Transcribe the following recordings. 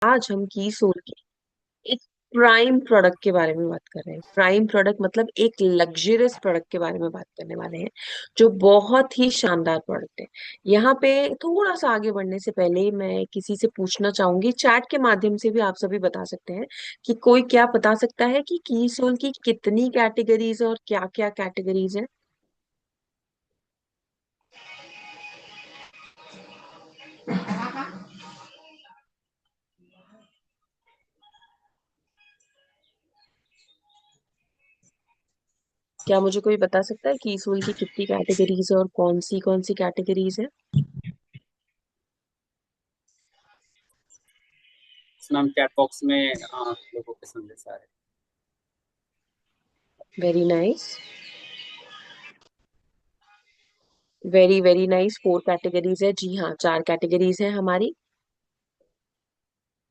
आज हम की सोल की एक प्राइम प्रोडक्ट के बारे में बात कर रहे हैं। प्राइम प्रोडक्ट मतलब एक लग्जरियस प्रोडक्ट के बारे में बात करने वाले हैं, जो बहुत ही शानदार प्रोडक्ट है। यहाँ पे थोड़ा सा आगे बढ़ने से पहले मैं किसी से पूछना चाहूंगी, चैट के माध्यम से भी आप सभी बता सकते हैं कि कोई क्या बता सकता है कि की सोल की कितनी कैटेगरीज है और क्या क्या कैटेगरीज है। क्या मुझे कोई बता सकता है कि सोल की कितनी कैटेगरीज है और कौन सी कैटेगरीज है? मैम चैट बॉक्स में लोगों के संदेश आ रहे very nice. Very very nice. 4 categories है, जी हाँ, 4 कैटेगरीज है हमारी।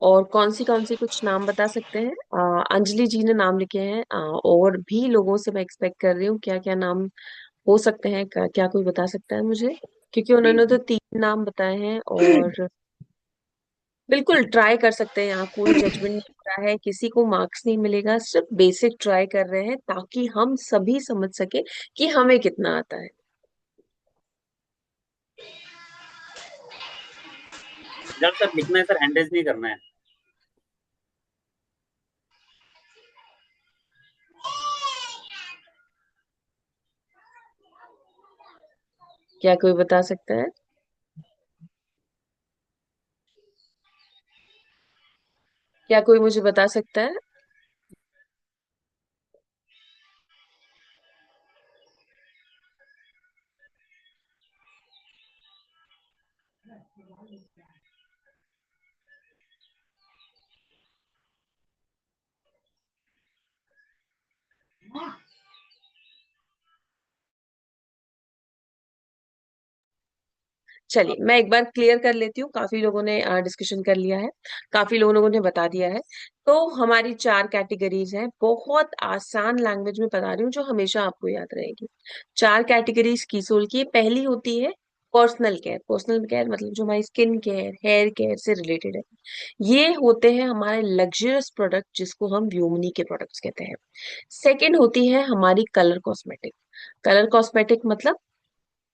और कौन सी कुछ नाम बता सकते हैं? अंजलि जी ने नाम लिखे हैं, और भी लोगों से मैं एक्सपेक्ट कर रही हूँ क्या क्या नाम हो सकते हैं। क्या कोई बता सकता है मुझे? क्योंकि उन्होंने तो हैं। 3 नाम बताए हैं। और बिल्कुल ट्राई कर सकते हैं, यहाँ कोई जजमेंट नहीं हो रहा है, किसी को मार्क्स नहीं मिलेगा, सिर्फ बेसिक ट्राई कर रहे हैं ताकि हम सभी समझ सके कि हमें कितना आता है। जब सर लिखना है सर, हैंडरेज नहीं करना है। क्या कोई बता सकता है? क्या कोई मुझे बता सकता है? चलिए मैं एक बार क्लियर कर लेती हूँ, काफी लोगों ने डिस्कशन कर लिया है, काफी लोगों ने बता दिया है। तो हमारी 4 कैटेगरीज हैं, बहुत आसान लैंग्वेज में बता रही हूँ जो हमेशा आपको याद रहेगी। 4 कैटेगरीज की सोल की। पहली होती है पर्सनल केयर। पर्सनल केयर मतलब जो हमारी स्किन केयर, हेयर केयर से रिलेटेड है। ये होते हैं हमारे लग्जरियस प्रोडक्ट जिसको हम व्योमनी के प्रोडक्ट्स कहते हैं। सेकंड होती है हमारी कलर कॉस्मेटिक। कलर कॉस्मेटिक मतलब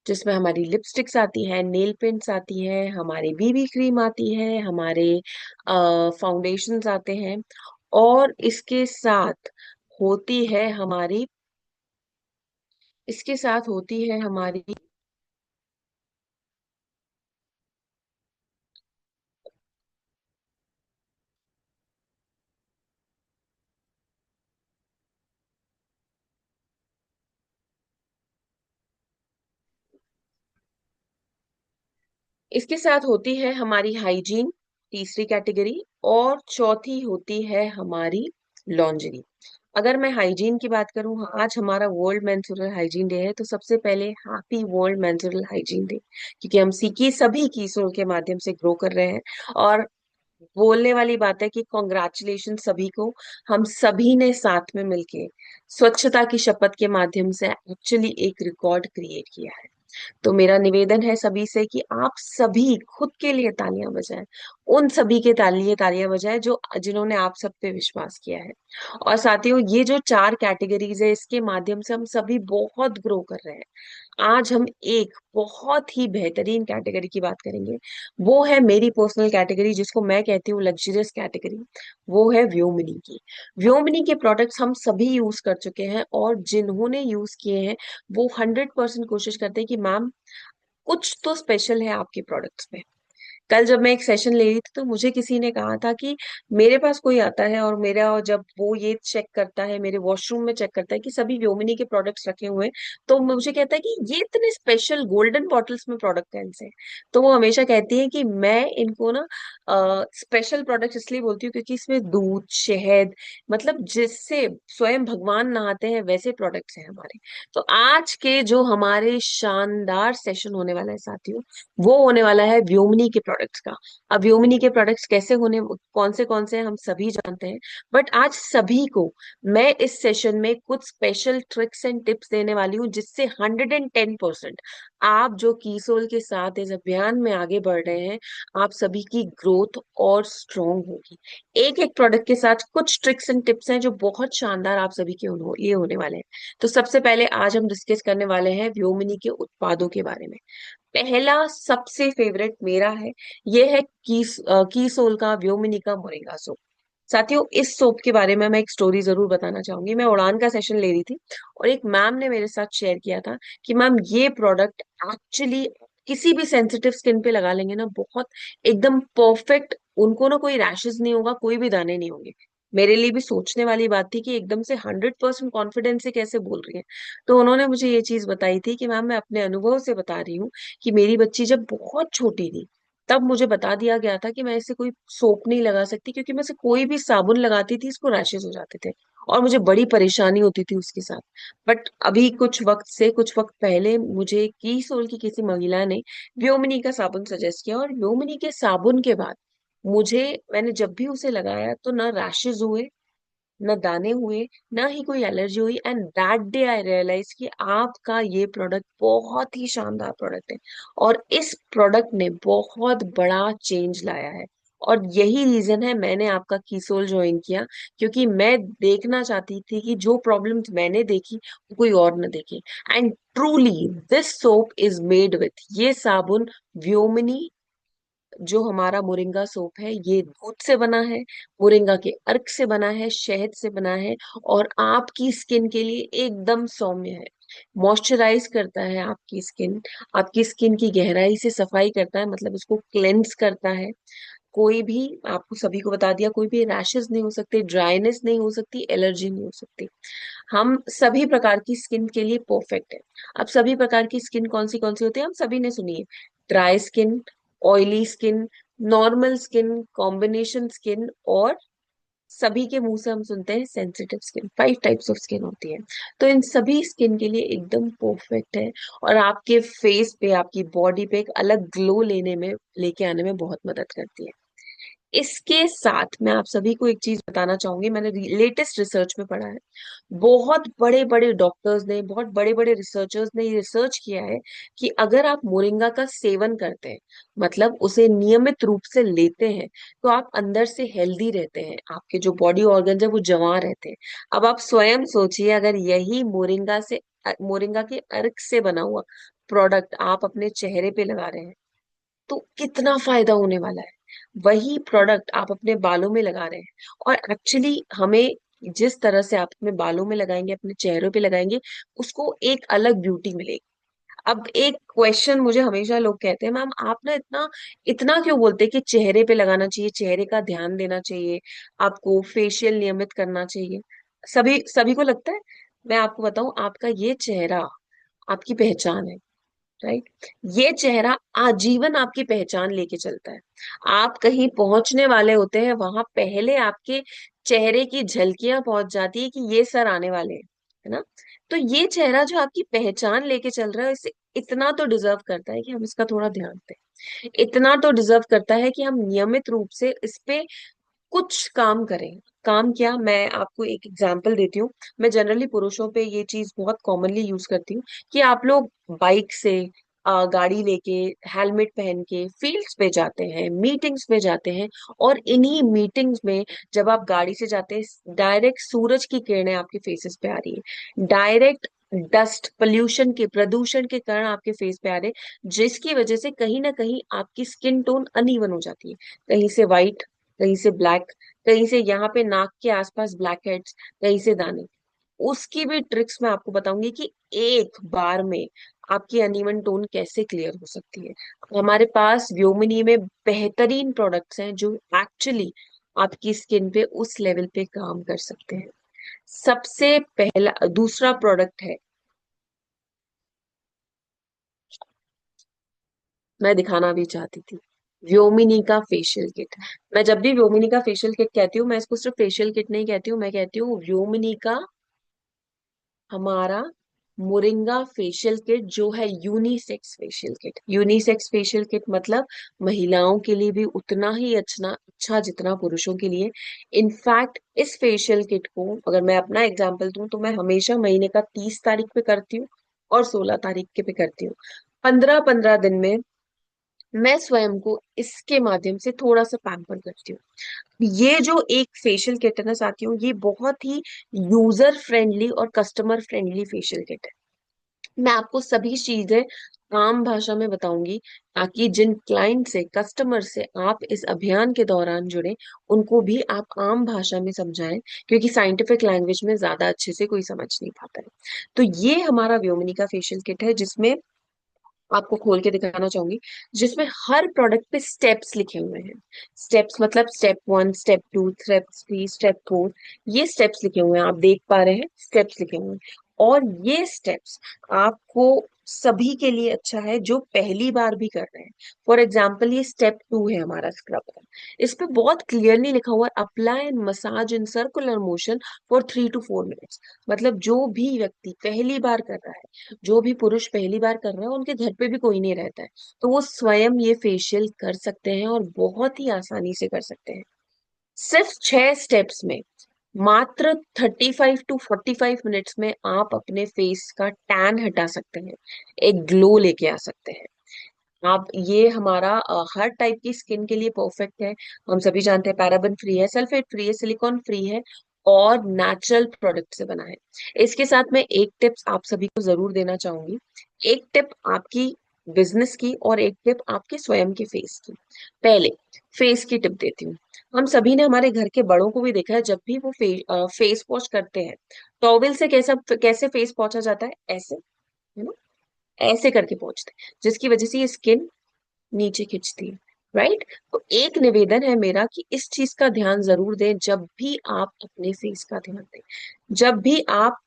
जिसमें हमारी लिपस्टिक्स आती है, नेल पेंट्स आती है, हमारी बीबी क्रीम आती है, हमारे फाउंडेशंस आते हैं। और होती है हमारी इसके साथ होती है हमारी इसके साथ होती है हमारी हाइजीन, तीसरी कैटेगरी। और चौथी होती है हमारी लॉन्जरी। अगर मैं हाइजीन की बात करूं, आज हमारा वर्ल्ड मेंस्ट्रुअल हाइजीन डे है, तो सबसे पहले happy world menstrual hygiene day, क्योंकि हम सीकी सभी कीसों के माध्यम से ग्रो कर रहे हैं। और बोलने वाली बात है कि कॉन्ग्रेचुलेशन सभी को। हम सभी ने साथ में मिलके स्वच्छता की शपथ के माध्यम से एक्चुअली एक रिकॉर्ड क्रिएट किया है। तो मेरा निवेदन है सभी से कि आप सभी खुद के लिए तालियां बजाएं। उन सभी के तालियां बजाएं जो जिन्होंने आप सब पे विश्वास किया है। और साथियों, ये जो 4 कैटेगरीज है, इसके माध्यम से हम सभी बहुत ग्रो कर रहे हैं। आज हम एक बहुत ही बेहतरीन कैटेगरी की बात करेंगे। वो है मेरी पर्सनल कैटेगरी, जिसको मैं कहती हूँ लग्जरियस कैटेगरी। वो है व्योमिनी की। व्योमिनी के प्रोडक्ट्स हम सभी यूज कर चुके हैं, और जिन्होंने यूज किए हैं वो 100% कोशिश करते हैं कि मैम कुछ तो स्पेशल है आपके प्रोडक्ट्स में। कल जब मैं एक सेशन ले रही थी तो मुझे किसी ने कहा था कि मेरे पास कोई आता है और मेरा जब वो ये चेक करता है, मेरे वॉशरूम में चेक करता है कि सभी व्योमिनी के प्रोडक्ट्स रखे हुए हैं, तो मुझे कहता है कि ये इतने स्पेशल गोल्डन बॉटल्स में प्रोडक्ट कौन से हैं? तो वो हमेशा कहती है कि मैं इनको ना स्पेशल प्रोडक्ट इसलिए बोलती हूँ क्योंकि इसमें दूध, शहद, मतलब जिससे स्वयं भगवान नहाते हैं वैसे प्रोडक्ट्स हैं हमारे। तो आज के जो हमारे शानदार सेशन होने वाला है साथियों, वो होने वाला है व्योमिनी के प्रोडक्ट्स का। अब व्योमिनी के प्रोडक्ट्स कैसे होने, कौन से हैं, हम सभी जानते हैं। बट आज सभी को मैं इस सेशन में कुछ स्पेशल ट्रिक्स एंड टिप्स देने वाली हूँ, जिससे 110% आप जो कीसोल के साथ इस अभियान में आगे बढ़ रहे हैं, आप सभी की ग्रोथ और स्ट्रॉन्ग होगी। एक एक प्रोडक्ट के साथ कुछ ट्रिक्स एंड टिप्स हैं जो बहुत शानदार आप सभी के लिए होने वाले हैं। तो सबसे पहले आज हम डिस्कस करने वाले हैं व्योमिनी के उत्पादों के बारे में। पहला सबसे फेवरेट मेरा है, ये है कीसोल का व्योमिनी का मोरिंगा सोप। साथियों, इस सोप के बारे में मैं एक स्टोरी जरूर बताना चाहूंगी। मैं उड़ान का सेशन ले रही थी और एक मैम ने मेरे साथ शेयर किया था कि मैम ये प्रोडक्ट एक्चुअली किसी भी सेंसिटिव स्किन पे लगा लेंगे ना, बहुत एकदम परफेक्ट, उनको ना कोई रैशेस नहीं होगा, कोई भी दाने नहीं होंगे। मेरे लिए भी सोचने वाली बात थी कि एकदम से 100% कॉन्फिडेंस से कैसे बोल रही है। तो उन्होंने मुझे ये चीज बताई थी कि मैम मैं अपने अनुभव से बता रही हूँ कि मेरी बच्ची जब बहुत छोटी थी, तब मुझे बता दिया गया था कि मैं इसे कोई सोप नहीं लगा सकती, क्योंकि मैं इसे कोई भी साबुन लगाती थी इसको रैशेस हो जाते थे और मुझे बड़ी परेशानी होती थी उसके साथ। बट अभी कुछ वक्त पहले मुझे कीसोल की किसी महिला ने व्योमिनी का साबुन सजेस्ट किया, और व्योमिनी के साबुन के बाद मुझे, मैंने जब भी उसे लगाया तो ना रैशेज हुए, न दाने हुए, ना ही कोई एलर्जी हुई। And that day I realise कि आपका ये प्रोडक्ट बहुत ही शानदार प्रोडक्ट है, और इस प्रोडक्ट ने बहुत बड़ा चेंज लाया है। और यही रीजन है मैंने आपका कीसोल ज्वाइन किया, क्योंकि मैं देखना चाहती थी कि जो प्रॉब्लम्स मैंने देखी वो कोई और न देखे। And truly this soap is made with, ये साबुन व्योमिनी, जो हमारा मोरिंगा सोप है, ये दूध से बना है, मोरिंगा के अर्क से बना है, शहद से बना है, और आपकी स्किन के लिए एकदम सौम्य है। मॉइस्चराइज करता है आपकी स्किन की गहराई से सफाई करता है, मतलब उसको क्लेंस करता है। कोई भी, आपको सभी को बता दिया, कोई भी रैशेस नहीं हो सकते, ड्राइनेस नहीं हो सकती, एलर्जी नहीं हो सकती। हम सभी प्रकार की स्किन के लिए परफेक्ट है। अब सभी प्रकार की स्किन कौन सी होती है, हम सभी ने सुनी है। Dry skin, oily skin, normal skin, combination skin, और सभी के मुंह से हम सुनते हैं sensitive skin. 5 types of skin होती है। तो इन सभी स्किन के लिए एकदम परफेक्ट है, और आपके फेस पे, आपकी बॉडी पे एक अलग ग्लो लेके आने में बहुत मदद करती है। इसके साथ मैं आप सभी को एक चीज बताना चाहूंगी, मैंने लेटेस्ट रिसर्च में पढ़ा है, बहुत बड़े बड़े डॉक्टर्स ने, बहुत बड़े बड़े रिसर्चर्स ने ये रिसर्च किया है कि अगर आप मोरिंगा का सेवन करते हैं, मतलब उसे नियमित रूप से लेते हैं, तो आप अंदर से हेल्दी रहते हैं, आपके जो बॉडी ऑर्गन्स है वो जवान रहते हैं। अब आप स्वयं सोचिए, अगर यही मोरिंगा के अर्क से बना हुआ प्रोडक्ट आप अपने चेहरे पे लगा रहे हैं, तो कितना फायदा होने वाला है। वही प्रोडक्ट आप अपने बालों में लगा रहे हैं, और एक्चुअली हमें जिस तरह से आप अपने बालों में लगाएंगे, अपने चेहरों पे लगाएंगे, उसको एक अलग ब्यूटी मिलेगी। अब एक क्वेश्चन मुझे हमेशा लोग कहते हैं, मैम आप ना इतना इतना क्यों बोलते हैं कि चेहरे पे लगाना चाहिए, चेहरे का ध्यान देना चाहिए, आपको फेशियल नियमित करना चाहिए। सभी सभी को लगता है। मैं आपको बताऊं, आपका ये चेहरा आपकी पहचान है, राइट? ये चेहरा आजीवन आपकी पहचान लेके चलता है। आप कहीं पहुंचने वाले होते हैं, वहां पहले आपके चेहरे की झलकियां पहुंच जाती है कि ये सर आने वाले हैं, है ना? तो ये चेहरा जो आपकी पहचान लेके चल रहा है, इसे इतना तो डिजर्व करता है कि हम इसका थोड़ा ध्यान दें। इतना तो डिजर्व करता है कि हम नियमित रूप से इस पे कुछ काम करें। काम क्या, मैं आपको एक एग्जांपल देती हूँ। मैं जनरली पुरुषों पे ये चीज बहुत कॉमनली यूज करती हूँ कि आप लोग बाइक से, गाड़ी लेके, हेलमेट पहन के फील्ड्स पे जाते हैं, मीटिंग्स में जाते हैं, और इन्हीं मीटिंग्स में जब आप गाड़ी से जाते हैं, डायरेक्ट सूरज की किरणें आपके फेसेस पे आ रही है, डायरेक्ट डस्ट पोल्यूशन के, प्रदूषण के कारण आपके फेस पे आ रहे हैं, जिसकी वजह से कहीं ना कहीं आपकी स्किन टोन अनइवन हो जाती है। कहीं से व्हाइट, कहीं से ब्लैक, कहीं से यहाँ पे नाक के आसपास ब्लैक हेड्स, कहीं से दाने। उसकी भी ट्रिक्स मैं आपको बताऊंगी कि एक बार में आपकी अनइवन टोन कैसे क्लियर हो सकती है। हमारे पास व्योमिनी में बेहतरीन प्रोडक्ट्स हैं जो एक्चुअली आपकी स्किन पे उस लेवल पे काम कर सकते हैं। सबसे पहला, दूसरा प्रोडक्ट है, मैं दिखाना भी चाहती थी, व्योमिनी का फेशियल किट। मैं जब भी व्योमिनी का फेशियल किट कहती हूँ, मैं इसको सिर्फ फेशियल किट नहीं कहती हूँ, मैं कहती हूँ व्योमिनी का हमारा मोरिंगा फेशियल किट जो है unisex facial kit. Unisex facial kit मतलब महिलाओं के लिए भी उतना ही अच्छा जितना पुरुषों के लिए। इनफैक्ट इस फेशियल किट को अगर मैं अपना एग्जांपल दूं तो मैं हमेशा महीने का 30 तारीख पे करती हूँ और 16 तारीख के पे करती हूँ। 15-15 दिन में मैं स्वयं को इसके माध्यम से थोड़ा सा पैम्पर करती हूँ। ये जो एक फेशियल किट है ना साथियों, ये बहुत ही यूजर फ्रेंडली और कस्टमर फ्रेंडली फेशियल किट है। मैं आपको सभी चीजें आम भाषा में बताऊंगी ताकि जिन क्लाइंट से कस्टमर से आप इस अभियान के दौरान जुड़े उनको भी आप आम भाषा में समझाएं, क्योंकि साइंटिफिक लैंग्वेज में ज्यादा अच्छे से कोई समझ नहीं पाता है। तो ये हमारा व्योमिनी का फेशियल किट है जिसमें आपको खोल के दिखाना चाहूंगी, जिसमें हर प्रोडक्ट पे स्टेप्स लिखे हुए हैं। स्टेप्स मतलब स्टेप 1, स्टेप 2, स्टेप 3, स्टेप 4, ये स्टेप्स लिखे हुए हैं, आप देख पा रहे हैं स्टेप्स लिखे हुए हैं। और ये स्टेप्स आपको सभी के लिए अच्छा है जो पहली बार भी कर रहे हैं। फॉर एग्जाम्पल ये स्टेप 2 है हमारा स्क्रब का। इस पे बहुत क्लियरली लिखा हुआ है apply and massage in circular motion for 3 to 4 minutes. मतलब जो भी व्यक्ति पहली बार कर रहा है, जो भी पुरुष पहली बार कर रहा है, उनके घर पे भी कोई नहीं रहता है, तो वो स्वयं ये फेशियल कर सकते हैं और बहुत ही आसानी से कर सकते हैं। सिर्फ 6 स्टेप्स में, मात्र 35 to 45 मिनट्स में आप अपने फेस का टैन हटा सकते हैं, एक ग्लो लेके आ सकते हैं। आप ये हमारा हर टाइप की स्किन के लिए परफेक्ट है। हम सभी जानते हैं पैराबन फ्री है, सल्फेट फ्री है, सिलिकॉन फ्री है और नेचुरल प्रोडक्ट से बना है। इसके साथ मैं एक टिप्स आप सभी को जरूर देना चाहूंगी। एक टिप आपकी बिजनेस की और एक टिप आपके स्वयं के फेस की। पहले फेस की टिप देती हूँ। हम सभी ने हमारे घर के बड़ों को भी देखा है, जब भी वो फेस वॉश करते हैं टॉवेल से कैसा कैसे फेस पोंछा जाता है, ऐसे, है ना, ऐसे करके पोंछते हैं, जिसकी वजह से ये स्किन नीचे खिंचती है। राइट। तो एक निवेदन है मेरा कि इस चीज का ध्यान जरूर दें जब भी आप अपने फेस का ध्यान दें, जब भी आप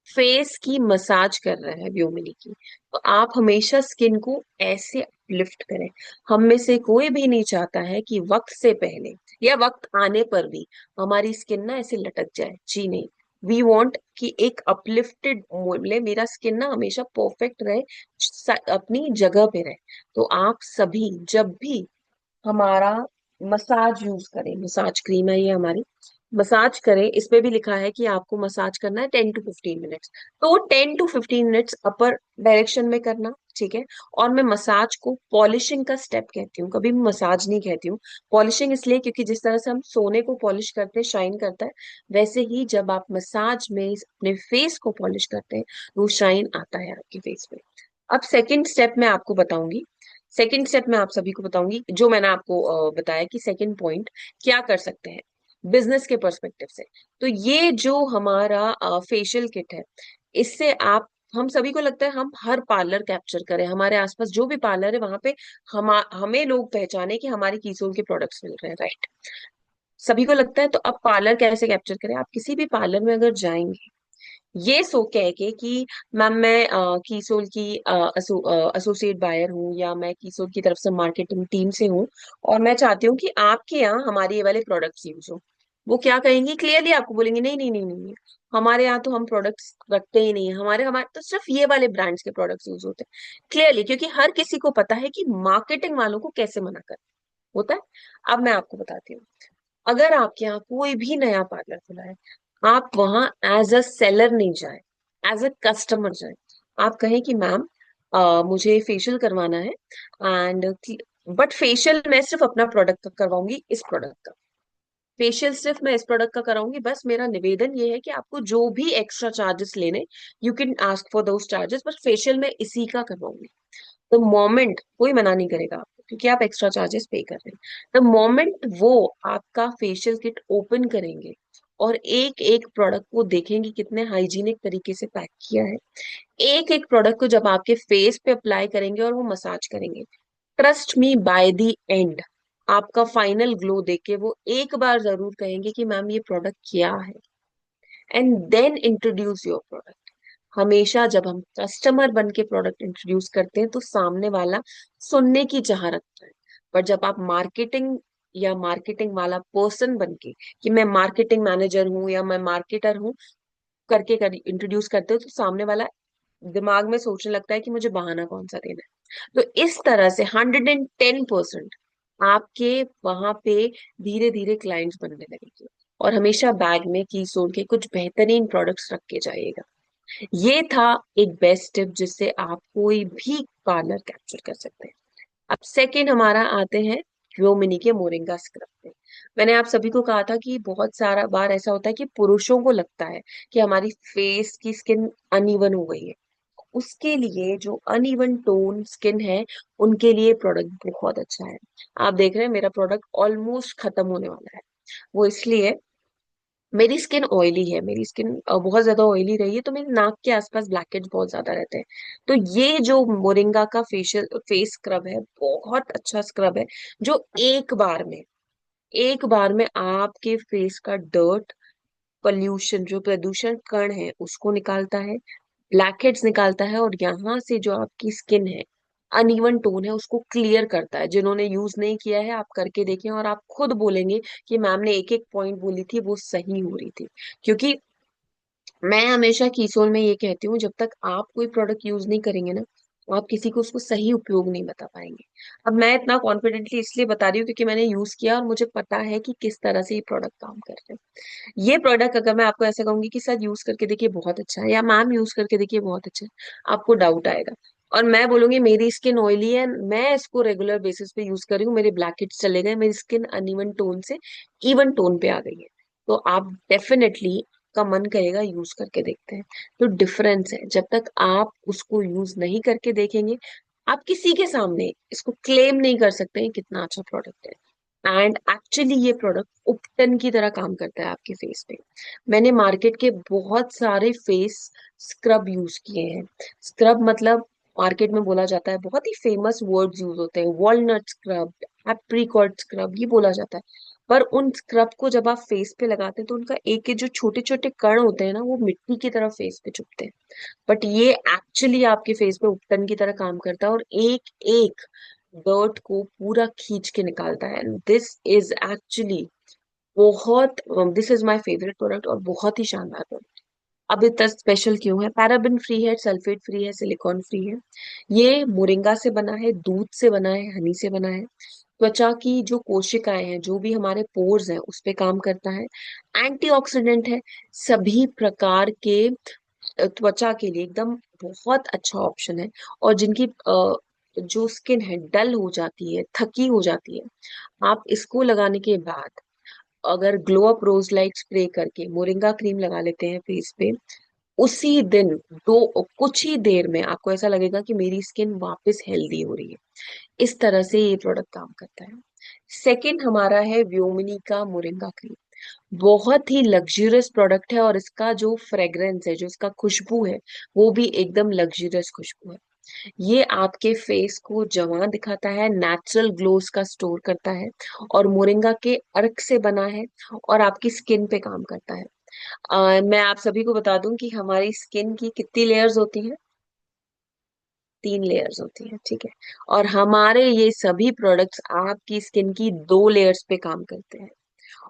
फेस की मसाज कर रहे हैं व्योमिनी की, तो आप हमेशा स्किन को ऐसे लिफ्ट करें। हम में से कोई भी नहीं चाहता है कि वक्त से पहले या वक्त आने पर भी हमारी स्किन ना ऐसे लटक जाए। जी नहीं, वी वांट कि एक अपलिफ्टेड मिले, मेरा स्किन ना हमेशा परफेक्ट रहे, अपनी जगह पे रहे। तो आप सभी जब भी हमारा मसाज यूज करें, मसाज क्रीम है ये हमारी, मसाज करें, इस पे भी लिखा है कि आपको मसाज करना है 10 to 15 मिनट्स। तो 10 to 15 मिनट्स अपर डायरेक्शन में करना, ठीक है। और मैं मसाज को पॉलिशिंग का स्टेप कहती हूँ, कभी भी मसाज नहीं कहती हूँ। पॉलिशिंग इसलिए क्योंकि जिस तरह से हम सोने को पॉलिश करते हैं, शाइन करता है, वैसे ही जब आप मसाज में अपने फेस को पॉलिश करते हैं, वो शाइन आता है आपके फेस पे। अब सेकंड स्टेप मैं आपको बताऊंगी। सेकंड स्टेप मैं आप सभी को बताऊंगी जो मैंने आपको बताया कि सेकंड पॉइंट क्या कर सकते हैं बिजनेस के पर्सपेक्टिव से। तो ये जो हमारा फेशियल किट है, इससे आप, हम सभी को लगता है हम हर पार्लर कैप्चर करें, हमारे आसपास जो भी पार्लर है वहां पे हमें लोग पहचाने कि हमारी कीसोल के प्रोडक्ट्स मिल रहे हैं। राइट। सभी को लगता है, तो अब पार्लर कैसे कैप्चर करें? आप किसी भी पार्लर में अगर जाएंगे, ये सो कह के कि मैम मैं कीसोल की एसोसिएट बायर हूँ या मैं कीसोल की तरफ से मार्केटिंग टीम से हूँ और मैं चाहती हूँ कि आपके यहाँ हमारे ये वाले प्रोडक्ट्स यूज हो। वो क्या कहेंगी? क्लियरली आपको बोलेंगे नहीं नहीं नहीं नहीं नहीं, हमारे यहाँ तो हम प्रोडक्ट्स रखते ही नहीं है, हमारे हमारे तो सिर्फ ये वाले ब्रांड्स के प्रोडक्ट्स यूज होते हैं। क्लियरली, क्योंकि हर किसी को पता है कि मार्केटिंग वालों को कैसे मना कर होता है। अब मैं आपको बताती हूँ, अगर आपके यहाँ कोई भी नया पार्लर खुला है, आप वहां एज अ सेलर नहीं जाए, एज अ कस्टमर जाए। आप कहें कि मैम मुझे फेशियल करवाना है एंड, बट फेशियल मैं सिर्फ अपना प्रोडक्ट का करवाऊंगी, इस प्रोडक्ट का फेशियल सिर्फ मैं इस प्रोडक्ट का कराऊंगी, बस मेरा निवेदन ये है कि आपको जो भी एक्स्ट्रा चार्जेस लेने, you can ask for those charges, but facial मैं इसी का करवाऊंगी। द मोमेंट कोई मना नहीं करेगा आपको, क्योंकि आप एक्स्ट्रा चार्जेस पे कर रहे हैं। द मोमेंट वो आपका फेशियल किट ओपन करेंगे और एक एक प्रोडक्ट को देखेंगे कितने हाइजीनिक तरीके से पैक किया है, एक एक प्रोडक्ट को जब आपके फेस पे अप्लाई करेंगे और वो मसाज करेंगे, trust me by the end आपका फाइनल ग्लो देख के वो एक बार जरूर कहेंगे कि मैम ये प्रोडक्ट क्या है, and then introduce your product. हमेशा जब हम कस्टमर बन के प्रोडक्ट इंट्रोड्यूस करते हैं तो सामने वाला सुनने की चाह रखता है। पर जब आप मार्केटिंग या मार्केटिंग वाला पर्सन बन के, कि मैं मार्केटिंग मैनेजर हूं या मैं मार्केटर हूं, इंट्रोड्यूस करते हो तो सामने वाला दिमाग में सोचने लगता है कि मुझे बहाना कौन सा देना है। तो इस तरह से 110% आपके वहां पे धीरे धीरे क्लाइंट्स बनने लगेंगे। और हमेशा बैग में कीज़ोन के कुछ बेहतरीन प्रोडक्ट्स रख के जाइएगा। ये था एक बेस्ट टिप जिससे आप कोई भी पार्लर कैप्चर कर सकते हैं। अब सेकंड हमारा आते हैं ग्लोमिनी के मोरिंगा स्क्रब पे। मैंने आप सभी को कहा था कि बहुत सारा बार ऐसा होता है कि पुरुषों को लगता है कि हमारी फेस की स्किन अनइवन हो गई है। उसके लिए जो अनइवन टोन स्किन है उनके लिए प्रोडक्ट बहुत अच्छा है। आप देख रहे हैं मेरा प्रोडक्ट ऑलमोस्ट खत्म होने वाला है। वो इसलिए, मेरी स्किन ऑयली है, मेरी स्किन बहुत ज्यादा ऑयली रही है, तो मेरे नाक के आसपास ब्लैकेट्स बहुत ज्यादा रहते हैं। तो ये जो मोरिंगा का फेस स्क्रब है बहुत अच्छा स्क्रब है, जो एक बार में आपके फेस का डर्ट, पोल्यूशन, जो प्रदूषण कण है उसको निकालता है, ब्लैकहेड्स निकालता है, और यहाँ से जो आपकी स्किन है, अनइवन टोन है, उसको क्लियर करता है। जिन्होंने यूज नहीं किया है आप करके देखें और आप खुद बोलेंगे कि मैम ने एक एक पॉइंट बोली थी वो सही हो रही थी। क्योंकि मैं हमेशा कीसोल में ये कहती हूँ, जब तक आप कोई प्रोडक्ट यूज नहीं करेंगे ना, तो आप किसी को उसको सही उपयोग नहीं बता पाएंगे। अब मैं इतना कॉन्फिडेंटली इसलिए बता रही हूँ क्योंकि मैंने यूज किया और मुझे पता है कि किस तरह से ये प्रोडक्ट काम कर रहे हैं। ये प्रोडक्ट अगर मैं आपको ऐसा कहूंगी कि सर यूज करके देखिए बहुत अच्छा है, या मैम यूज करके देखिए बहुत अच्छा है, आपको डाउट आएगा। और मैं बोलूंगी मेरी स्किन ऑयली है, मैं इसको रेगुलर बेसिस पे यूज कर रही हूँ, मेरे ब्लैकेट्स चले गए, मेरी स्किन अनइवन टोन से इवन टोन पे आ गई है। तो आप डेफिनेटली का मन करेगा यूज करके देखते हैं। तो डिफरेंस है, जब तक आप उसको यूज नहीं करके देखेंगे, आप किसी के सामने इसको क्लेम नहीं कर सकते हैं कितना अच्छा प्रोडक्ट है। एंड एक्चुअली ये प्रोडक्ट उपटन की तरह काम करता है आपके फेस पे। मैंने मार्केट के बहुत सारे फेस स्क्रब यूज किए हैं। स्क्रब मतलब मार्केट में बोला जाता है, बहुत ही फेमस वर्ड्स यूज होते हैं, वॉलनट स्क्रब, एप्रिकॉट स्क्रब, ये बोला जाता है। पर उन स्क्रब को जब आप फेस पे लगाते हैं तो उनका एक एक जो छोटे छोटे कण होते हैं ना, वो मिट्टी की तरह फेस पे चुभते हैं। बट ये एक्चुअली आपके फेस पे उपटन की तरह काम करता है और एक एक डर्ट को पूरा खींच के निकालता है। दिस इज एक्चुअली बहुत, this is my favourite product और बहुत ही शानदार प्रोडक्ट। अब इतना स्पेशल क्यों है? पैराबेन फ्री है, सल्फेट फ्री है, सिलिकॉन फ्री है। ये मोरिंगा से बना है, दूध से बना है, हनी से बना है। त्वचा की जो कोशिकाएं हैं, जो भी हमारे पोर्स हैं, उस पे काम करता है। एंटीऑक्सीडेंट है, सभी प्रकार के त्वचा के लिए एकदम बहुत अच्छा ऑप्शन है। और जिनकी जो स्किन है डल हो जाती है, थकी हो जाती है, आप इसको लगाने के बाद अगर ग्लो अप रोज लाइट स्प्रे करके मोरिंगा क्रीम लगा लेते हैं फेस पे, उसी दिन दो कुछ ही देर में आपको ऐसा लगेगा कि मेरी स्किन वापस हेल्दी हो रही है। इस तरह से ये प्रोडक्ट काम करता है। सेकंड हमारा है व्योमिनी का मोरिंगा क्रीम। बहुत ही लग्जरियस प्रोडक्ट है और इसका जो फ्रेग्रेंस है, जो इसका खुशबू है, वो भी एकदम लग्जरियस खुशबू है। ये आपके फेस को जवां दिखाता है, नेचुरल ग्लोस का स्टोर करता है, और मोरिंगा के अर्क से बना है और आपकी स्किन पे काम करता है। मैं आप सभी को बता दूं कि हमारी स्किन की कितनी लेयर्स होती हैं? 3 लेयर्स होती हैं, ठीक है। और हमारे ये सभी प्रोडक्ट्स आपकी स्किन की 2 लेयर्स पे काम करते हैं।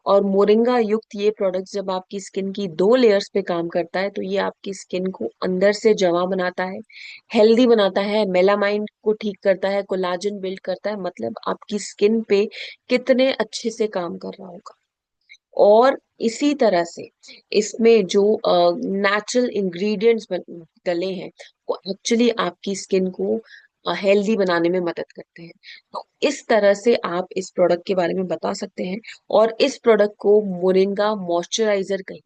और मोरिंगा युक्त ये प्रोडक्ट जब आपकी स्किन की 2 लेयर्स पे काम करता है तो ये आपकी स्किन को अंदर से जमा बनाता है, हेल्दी बनाता है, मेलामाइन को ठीक करता है, कोलाजन बिल्ड करता है। मतलब आपकी स्किन पे कितने अच्छे से काम कर रहा होगा। और इसी तरह से इसमें जो नेचुरल इंग्रेडिएंट्स डले हैं, वो एक्चुअली आपकी स्किन को हेल्दी बनाने में मदद करते हैं। तो इस तरह से आप इस प्रोडक्ट के बारे में बता सकते हैं। और इस प्रोडक्ट को मोरिंगा मॉइस्चराइजर कहिए।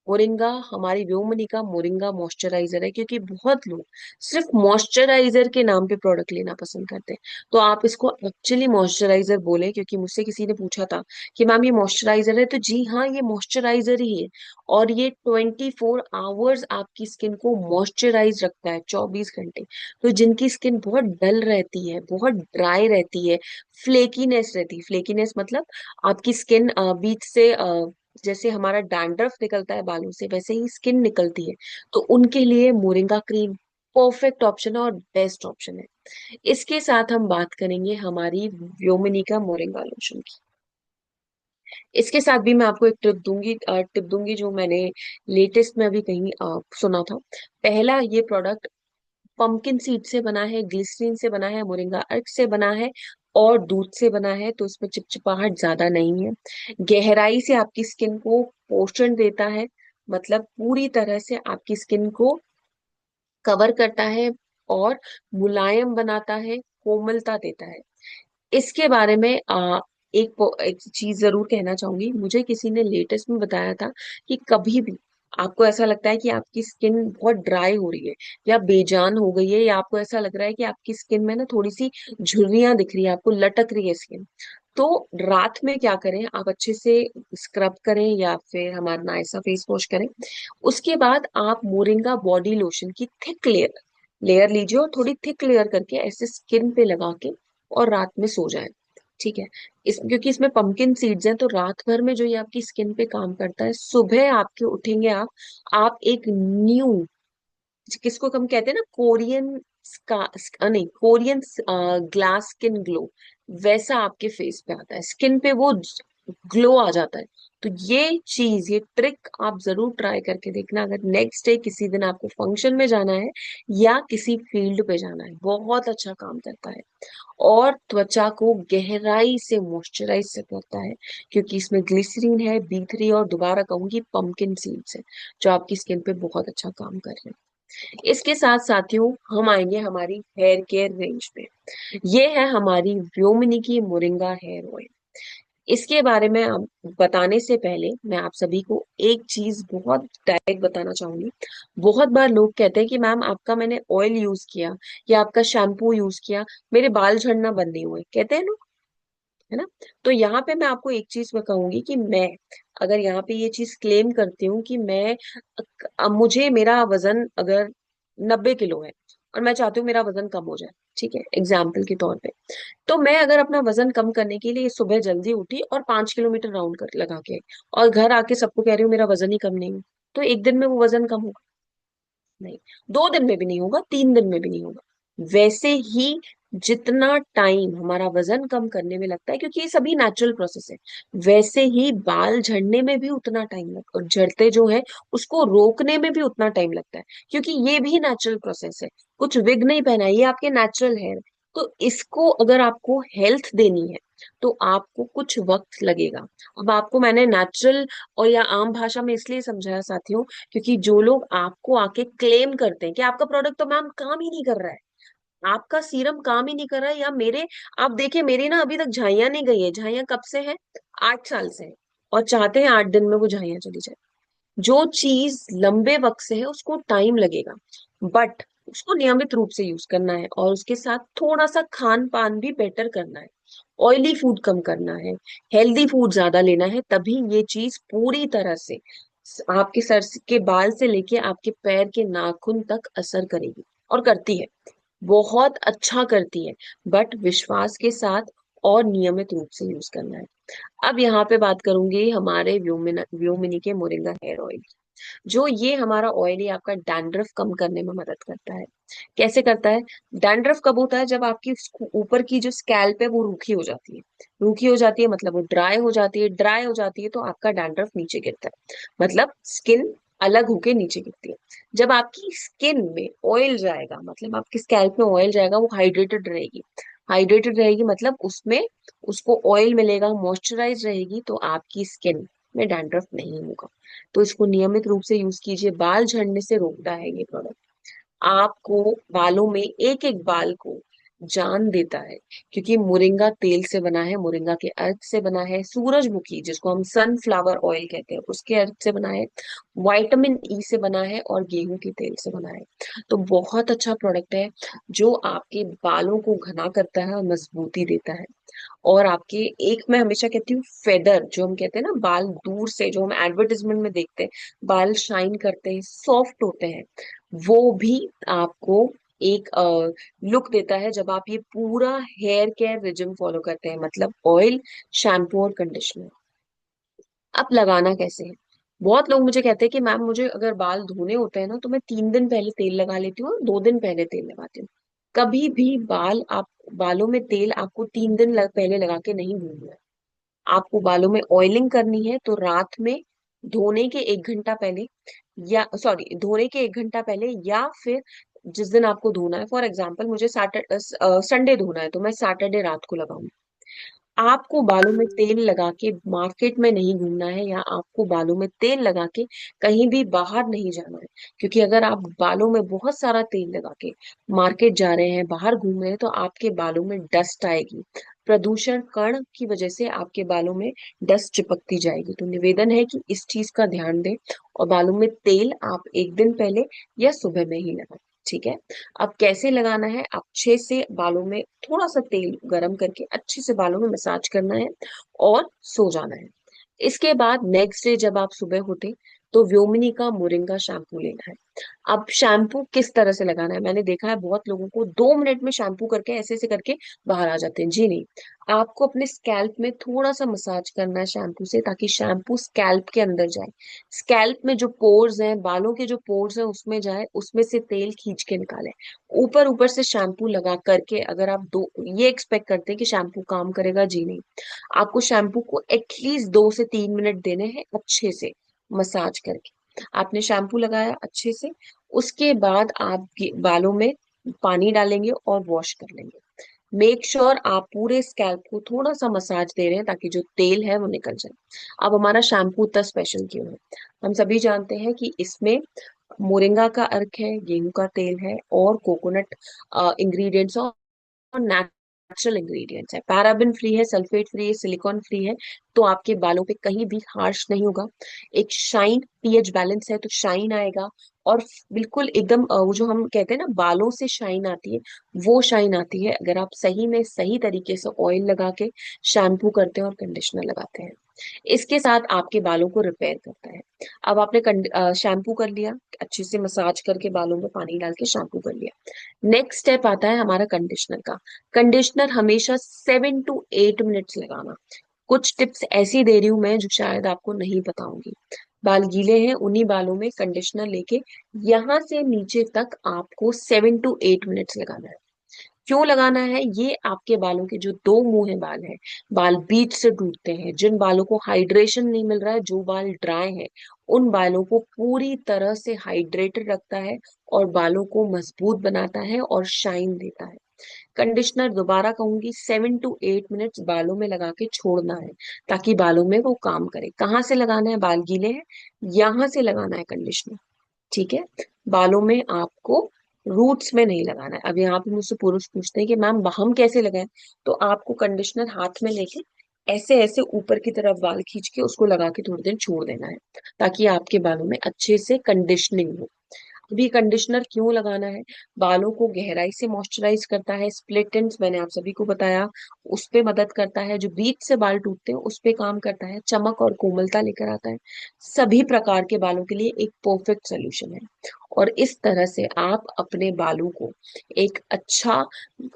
मोरिंगा हमारी व्योमनी का मोरिंगा मॉइस्चराइजर है, क्योंकि बहुत लोग सिर्फ मॉइस्चराइजर के नाम पे प्रोडक्ट लेना पसंद करते हैं। तो आप इसको एक्चुअली मॉइस्चराइजर बोले, क्योंकि मुझसे किसी ने पूछा था कि मैम ये मॉइस्चराइजर है, तो जी हाँ, ये मॉइस्चराइजर ही है। और ये 24 आवर्स आपकी स्किन को मॉइस्चराइज रखता है, 24 घंटे। तो जिनकी स्किन बहुत डल रहती है, बहुत ड्राई रहती है, फ्लेकीनेस रहती है, फ्लेकीनेस मतलब आपकी स्किन बीच से जैसे हमारा डैंड्रफ निकलता है बालों से, वैसे ही स्किन निकलती है, तो उनके लिए मोरिंगा क्रीम परफेक्ट ऑप्शन है और बेस्ट ऑप्शन है। इसके साथ हम बात करेंगे हमारी व्योमिनी का मोरिंगा लोशन की। इसके साथ भी मैं आपको एक टिप दूंगी जो मैंने लेटेस्ट में अभी कहीं सुना था। पहला, ये प्रोडक्ट पंपकिन सीड से बना है, ग्लिसरीन से बना है, मोरिंगा अर्क से बना है और दूध से बना है, तो इसमें चिपचिपाहट ज्यादा नहीं है। गहराई से आपकी स्किन को पोषण देता है, मतलब पूरी तरह से आपकी स्किन को कवर करता है और मुलायम बनाता है, कोमलता देता है। इसके बारे में एक चीज जरूर कहना चाहूंगी। मुझे किसी ने लेटेस्ट में बताया था कि कभी भी आपको ऐसा लगता है कि आपकी स्किन बहुत ड्राई हो रही है या बेजान हो गई है, या आपको ऐसा लग रहा है कि आपकी स्किन में ना थोड़ी सी झुर्रियां दिख रही है, आपको लटक रही है स्किन, तो रात में क्या करें, आप अच्छे से स्क्रब करें या फिर हमारा नाइसा फेस वॉश करें। उसके बाद आप मोरिंगा बॉडी लोशन की थिक लेयर लेयर लीजिए और थोड़ी थिक लेयर करके ऐसे स्किन पे लगा के और रात में सो जाए। ठीक है। क्योंकि इसमें पंपकिन सीड्स हैं, तो रात भर में जो ये आपकी स्किन पे काम करता है, सुबह आपके उठेंगे आप एक न्यू, किसको हम कहते हैं ना, कोरियन नहीं, कोरियन ग्लास स्किन ग्लो, वैसा आपके फेस पे आता है, स्किन पे वो ग्लो आ जाता है। तो ये चीज, ये ट्रिक आप जरूर ट्राई करके देखना, अगर नेक्स्ट डे किसी दिन आपको फंक्शन में जाना है या किसी फील्ड पे जाना है, बहुत अच्छा काम करता है। और त्वचा को गहराई से मॉइस्चराइज से करता है, क्योंकि इसमें ग्लिसरीन है, B3, और दोबारा कहूंगी पंपकिन सीड्स है, जो आपकी स्किन पे बहुत अच्छा काम कर रहे हैं। इसके साथ साथियों, हम आएंगे हमारी हेयर केयर रेंज पे। ये है हमारी व्योमिनी की मोरिंगा हेयर ऑयल। इसके बारे में बताने से पहले मैं आप सभी को एक चीज बहुत डायरेक्ट बताना चाहूंगी। बहुत बार लोग कहते हैं कि मैम, आपका मैंने ऑयल यूज किया या आपका शैम्पू यूज किया, मेरे बाल झड़ना बंद नहीं हुए, कहते हैं ना, है ना। तो यहाँ पे मैं आपको एक चीज मैं कहूंगी कि मैं अगर यहाँ पे ये चीज क्लेम करती हूँ कि मुझे मेरा वजन अगर 90 किलो है और मैं चाहती हूँ मेरा वजन कम हो जाए, ठीक है, एग्जाम्पल के तौर पे, तो मैं अगर अपना वजन कम करने के लिए सुबह जल्दी उठी और 5 किलोमीटर राउंड कर लगा के और घर आके सबको कह रही हूँ मेरा वजन ही कम नहीं है, तो एक दिन में वो वजन कम होगा? नहीं। 2 दिन में भी नहीं होगा, 3 दिन में भी नहीं होगा। वैसे ही जितना टाइम हमारा वजन कम करने में लगता है, क्योंकि ये सभी नेचुरल प्रोसेस है, वैसे ही बाल झड़ने में भी उतना टाइम लगता है, और झड़ते जो है उसको रोकने में भी उतना टाइम लगता है, क्योंकि ये भी नेचुरल प्रोसेस है। कुछ विग नहीं पहना है, ये आपके नेचुरल हेयर। तो इसको अगर आपको हेल्थ देनी है तो आपको कुछ वक्त लगेगा। अब आपको मैंने नेचुरल और या आम भाषा में इसलिए समझाया साथियों, क्योंकि जो लोग आपको आके क्लेम करते हैं कि आपका प्रोडक्ट तो मैम काम ही नहीं कर रहा है, आपका सीरम काम ही नहीं कर रहा है, या मेरे, आप देखिए मेरी ना अभी तक झाइयां नहीं गई है, झाइयां कब से है, 8 साल से है, और चाहते हैं 8 दिन में वो झाइयां चली जाए। जो चीज लंबे वक्त से है उसको टाइम लगेगा, बट उसको नियमित रूप से यूज करना है, और उसके साथ थोड़ा सा खान पान भी बेटर करना है, ऑयली फूड कम करना है, हेल्दी फूड ज्यादा लेना है, तभी ये चीज पूरी तरह से आपके सर के बाल से लेके आपके पैर के नाखून तक असर करेगी, और करती है, बहुत अच्छा करती है, बट विश्वास के साथ और नियमित रूप से यूज करना है। अब यहाँ पे बात करूंगी हमारे व्योमिनी के मोरिंगा हेयर ऑयल। जो ये हमारा ऑयल ही आपका डैंड्रफ कम करने में मदद करता है। कैसे करता है? डैंड्रफ कब होता है? जब आपकी ऊपर की जो स्कैल्प है वो रूखी हो जाती है। रूखी हो जाती है मतलब वो ड्राई हो जाती है, ड्राई हो जाती है तो आपका डैंड्रफ नीचे गिरता है, मतलब स्किन अलग होके नीचे गिरती है। जब आपकी स्किन में ऑयल जाएगा, मतलब आपकी स्कैल्प में ऑयल जाएगा, वो हाइड्रेटेड रहेगी। हाइड्रेटेड रहेगी मतलब उसमें उसको ऑयल मिलेगा, मॉइस्चराइज रहेगी, तो आपकी स्किन में डैंड्रफ नहीं होगा। तो इसको नियमित रूप से यूज कीजिए, बाल झड़ने से रोकता है ये प्रोडक्ट। आपको बालों में एक एक बाल को जान देता है, क्योंकि मोरिंगा तेल से बना है, मोरिंगा के अर्क से बना है, सूरजमुखी जिसको हम सनफ्लावर ऑयल कहते हैं उसके अर्क से बना है, विटामिन ई से बना है, और गेहूं के तेल से बना है। तो बहुत अच्छा प्रोडक्ट है, जो आपके बालों को घना करता है और मजबूती देता है। और आपके, एक मैं हमेशा कहती हूँ, फेदर जो हम कहते हैं ना, बाल दूर से जो हम एडवर्टाइजमेंट में देखते हैं, बाल शाइन करते हैं, सॉफ्ट होते हैं, वो भी आपको एक लुक देता है जब आप ये पूरा हेयर केयर रिजिम फॉलो करते हैं, मतलब ऑयल, शैम्पू और कंडीशनर। अब लगाना कैसे है? बहुत लोग मुझे कहते हैं कि मैम, मुझे अगर बाल धोने होते हैं ना तो मैं 3 दिन पहले तेल लगा लेती हूँ, 2 दिन पहले तेल लगाती हूँ। कभी भी बालों में तेल आपको 3 दिन पहले लगा के नहीं धोना है। आपको बालों में ऑयलिंग करनी है तो रात में धोने के 1 घंटा पहले, या सॉरी धोने के 1 घंटा पहले, या फिर जिस दिन आपको धोना है, फॉर एग्जाम्पल मुझे सैटरडे संडे धोना है तो मैं सैटरडे रात को लगाऊंगी। आपको बालों में तेल लगा के मार्केट में नहीं घूमना है, या आपको बालों में तेल लगा के कहीं भी बाहर नहीं जाना है। क्योंकि अगर आप बालों में बहुत सारा तेल लगा के मार्केट जा रहे हैं, बाहर घूम रहे हैं, तो आपके बालों में डस्ट आएगी। प्रदूषण कण की वजह से आपके बालों में डस्ट चिपकती जाएगी। तो निवेदन है कि इस चीज का ध्यान दें, और बालों में तेल आप 1 दिन पहले या सुबह में ही लगाएं। ठीक है। अब कैसे लगाना है, अच्छे से बालों में थोड़ा सा तेल गरम करके अच्छे से बालों में मसाज करना है और सो जाना है। इसके बाद नेक्स्ट डे जब आप सुबह उठे तो व्योमिनी का मोरिंगा शैम्पू लेना है। अब शैम्पू किस तरह से लगाना है, मैंने देखा है बहुत लोगों को 2 मिनट में शैम्पू करके ऐसे ऐसे करके बाहर आ जाते हैं। जी नहीं, आपको अपने स्कैल्प में थोड़ा सा मसाज करना है शैम्पू से, ताकि शैम्पू स्कैल्प के अंदर जाए। स्कैल्प में जो पोर्स हैं, बालों के जो पोर्स हैं, उसमें जाए, उसमें से तेल खींच के निकाले। ऊपर ऊपर से शैम्पू लगा करके अगर आप दो ये एक्सपेक्ट करते हैं कि शैम्पू काम करेगा, जी नहीं। आपको शैम्पू को एटलीस्ट 2 से 3 मिनट देने हैं अच्छे से मसाज करके। आपने शैम्पू लगाया अच्छे से, उसके बाद आप बालों में पानी डालेंगे और वॉश कर लेंगे। मेक श्योर आप पूरे स्कैल्प को थोड़ा सा मसाज दे रहे हैं ताकि जो तेल है वो निकल जाए। अब हमारा शैम्पू इतना स्पेशल क्यों है? हम सभी जानते हैं कि इसमें मोरिंगा का अर्क है, गेहूं का तेल है, और कोकोनट इंग्रेडिएंट्स और नेचुरल इंग्रेडिएंट्स है। पैराबिन फ्री है, सल्फेट फ्री है, सिलिकॉन फ्री है। तो आपके बालों पे कहीं भी हार्श नहीं होगा। एक शाइन, पीएच बैलेंस है तो शाइन आएगा। और बिल्कुल एकदम वो जो हम कहते हैं ना बालों से शाइन आती है, वो शाइन आती है अगर आप सही में सही तरीके से ऑयल लगा के शैम्पू करते हैं और कंडीशनर लगाते हैं। इसके साथ आपके बालों को रिपेयर करता है। अब आपने शैम्पू कर लिया, अच्छे से मसाज करके बालों में पानी डाल के शैम्पू कर लिया। नेक्स्ट स्टेप आता है हमारा कंडीशनर का। कंडीशनर हमेशा 7 to 8 मिनट्स लगाना। कुछ टिप्स ऐसी दे रही हूं मैं जो शायद आपको नहीं पता होंगी। बाल गीले हैं, उन्हीं बालों में कंडीशनर लेके यहां से नीचे तक आपको 7 to 8 मिनट्स लगाना है। क्यों लगाना है? ये आपके बालों के जो दो मुंह बाल हैं, बाल बीच से टूटते हैं, जिन बालों को हाइड्रेशन नहीं मिल रहा है, जो बाल ड्राई हैं, उन बालों को पूरी तरह से हाइड्रेटेड रखता है, और बालों को मजबूत बनाता है और शाइन देता है। कंडीशनर दोबारा कहूंगी, 7 to 8 मिनट्स बालों में लगा के छोड़ना है, ताकि बालों में वो काम करे। कहाँ से लगाना है? बाल गीले हैं, यहां से लगाना है कंडीशनर। ठीक है। बालों में आपको रूट्स में नहीं लगाना है। अब यहाँ पे मुझसे पुरुष पूछते हैं कि मैम हम कैसे लगाएं? तो आपको कंडीशनर हाथ में लेके ऐसे ऐसे ऊपर की तरफ बाल खींच के उसको लगा के थोड़ी देर छोड़ देना है, ताकि आपके बालों में अच्छे से कंडीशनिंग हो। अभी कंडीशनर क्यों लगाना है? बालों को गहराई से मॉइस्चराइज करता है, स्प्लिट एंड्स मैंने आप सभी को बताया, उस पे मदद करता है। जो बीच से बाल टूटते हैं उस पे काम करता है, चमक और कोमलता लेकर आता है। सभी प्रकार के बालों के लिए एक परफेक्ट सोल्यूशन है। और इस तरह से आप अपने बालों को एक अच्छा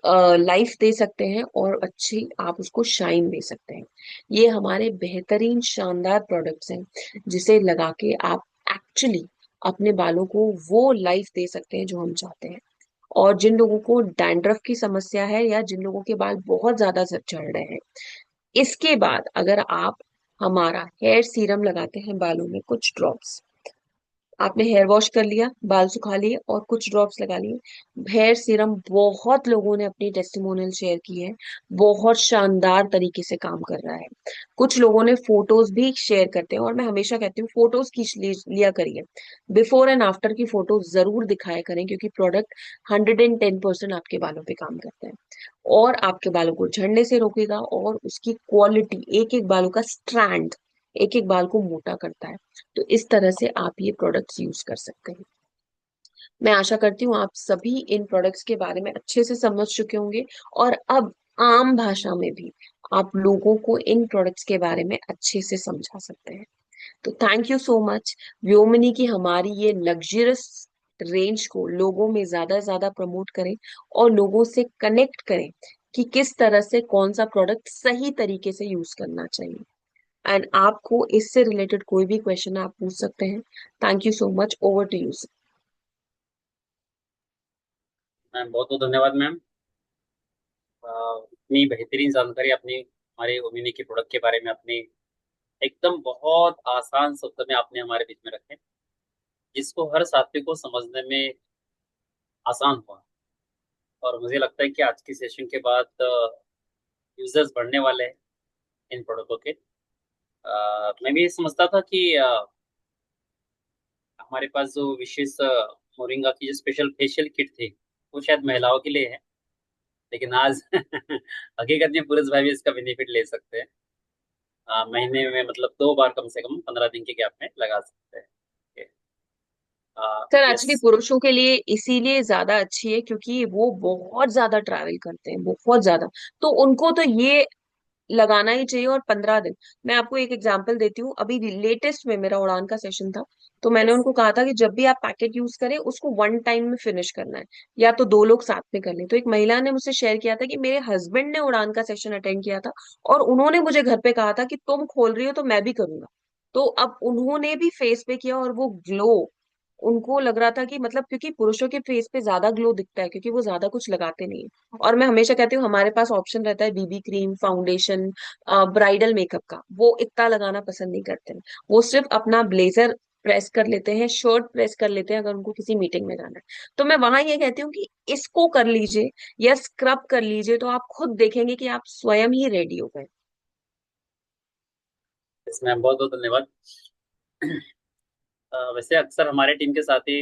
लाइफ दे सकते हैं, और अच्छी आप उसको शाइन दे सकते हैं। ये हमारे बेहतरीन शानदार प्रोडक्ट्स हैं, जिसे लगा के आप एक्चुअली अपने बालों को वो लाइफ दे सकते हैं जो हम चाहते हैं। और जिन लोगों को डैंड्रफ की समस्या है, या जिन लोगों के बाल बहुत ज्यादा झड़ रहे हैं, इसके बाद अगर आप हमारा हेयर सीरम लगाते हैं बालों में, कुछ ड्रॉप्स, आपने हेयर वॉश कर लिया, बाल सुखा लिए और कुछ ड्रॉप्स लगा लिए। हेयर सीरम बहुत लोगों ने अपनी टेस्टिमोनियल शेयर की है, बहुत शानदार तरीके से काम कर रहा है। कुछ लोगों ने फोटोज भी शेयर करते हैं, और मैं हमेशा कहती हूँ फोटोज खींच लिया करिए। बिफोर एंड आफ्टर की फोटो जरूर दिखाया करें, क्योंकि प्रोडक्ट 110% आपके बालों पे काम करता है, और आपके बालों को झड़ने से रोकेगा, और उसकी क्वालिटी, एक एक बालों का स्ट्रैंड, एक एक बाल को मोटा करता है। तो इस तरह से आप ये प्रोडक्ट्स यूज कर सकते हैं। मैं आशा करती हूँ आप सभी इन प्रोडक्ट्स के बारे में अच्छे से समझ चुके होंगे, और अब आम भाषा में भी आप लोगों को इन प्रोडक्ट्स के बारे में अच्छे से समझा सकते हैं। तो थैंक यू सो मच। व्योमिनी की हमारी ये लग्जरियस रेंज को लोगों में ज्यादा से ज्यादा प्रमोट करें, और लोगों से कनेक्ट करें कि किस तरह से कौन सा प्रोडक्ट सही तरीके से यूज करना चाहिए। एंड आपको इससे रिलेटेड कोई भी क्वेश्चन आप पूछ सकते हैं। Thank you so much. Over to you. Ma'am बहुत बहुत धन्यवाद मैम। इतनी बेहतरीन जानकारी आपने हमारे ओमिनी के प्रोडक्ट के बारे में अपने एकदम बहुत आसान शब्द में आपने हमारे बीच में रखे, जिसको हर साथी को समझने में आसान हुआ। और मुझे लगता है कि आज की सेशन के बाद यूजर्स बढ़ने वाले हैं इन प्रोडक्टों के। मैं भी ये समझता था कि हमारे पास जो विशेष मोरिंगा की जो स्पेशल फेशियल किट थी वो शायद महिलाओं के लिए है, लेकिन आज हकीकत में पुरुष भाई भी इसका बेनिफिट ले सकते हैं। महीने में मतलब 2 बार कम से कम 15 दिन के गैप में लगा सकते हैं। Sir yes. एक्चुअली पुरुषों के लिए इसीलिए ज्यादा अच्छी है क्योंकि वो बहुत ज्यादा ट्रैवल करते हैं, बहुत ज्यादा। तो उनको तो ये लगाना ही चाहिए। और 15 दिन, मैं आपको एक एग्जांपल देती हूँ। अभी लेटेस्ट में मेरा उड़ान का सेशन था, तो मैंने यस। उनको कहा था कि जब भी आप पैकेट यूज करें उसको वन टाइम में फिनिश करना है, या तो दो लोग साथ में कर लें। तो एक महिला ने मुझसे शेयर किया था कि मेरे हस्बैंड ने उड़ान का सेशन अटेंड किया था और उन्होंने मुझे घर पे कहा था कि तुम खोल रही हो तो मैं भी करूंगा। तो अब उन्होंने भी फेस पे किया और वो ग्लो, उनको लग रहा था कि मतलब, क्योंकि पुरुषों के फेस पे ज्यादा ग्लो दिखता है क्योंकि वो ज्यादा कुछ लगाते नहीं है। और मैं हमेशा कहती हूँ हमारे पास ऑप्शन रहता है BB cream, foundation, bridal makeup का। वो इतना लगाना पसंद नहीं करते हैं। वो सिर्फ अपना ब्लेजर प्रेस कर लेते हैं, शर्ट प्रेस कर लेते हैं अगर उनको किसी मीटिंग में जाना है। तो मैं वहां ये कहती हूँ कि इसको कर लीजिए या स्क्रब कर लीजिए, तो आप खुद देखेंगे कि आप स्वयं ही रेडी हो गए। मैम बहुत बहुत धन्यवाद। वैसे अक्सर हमारे टीम के साथ ही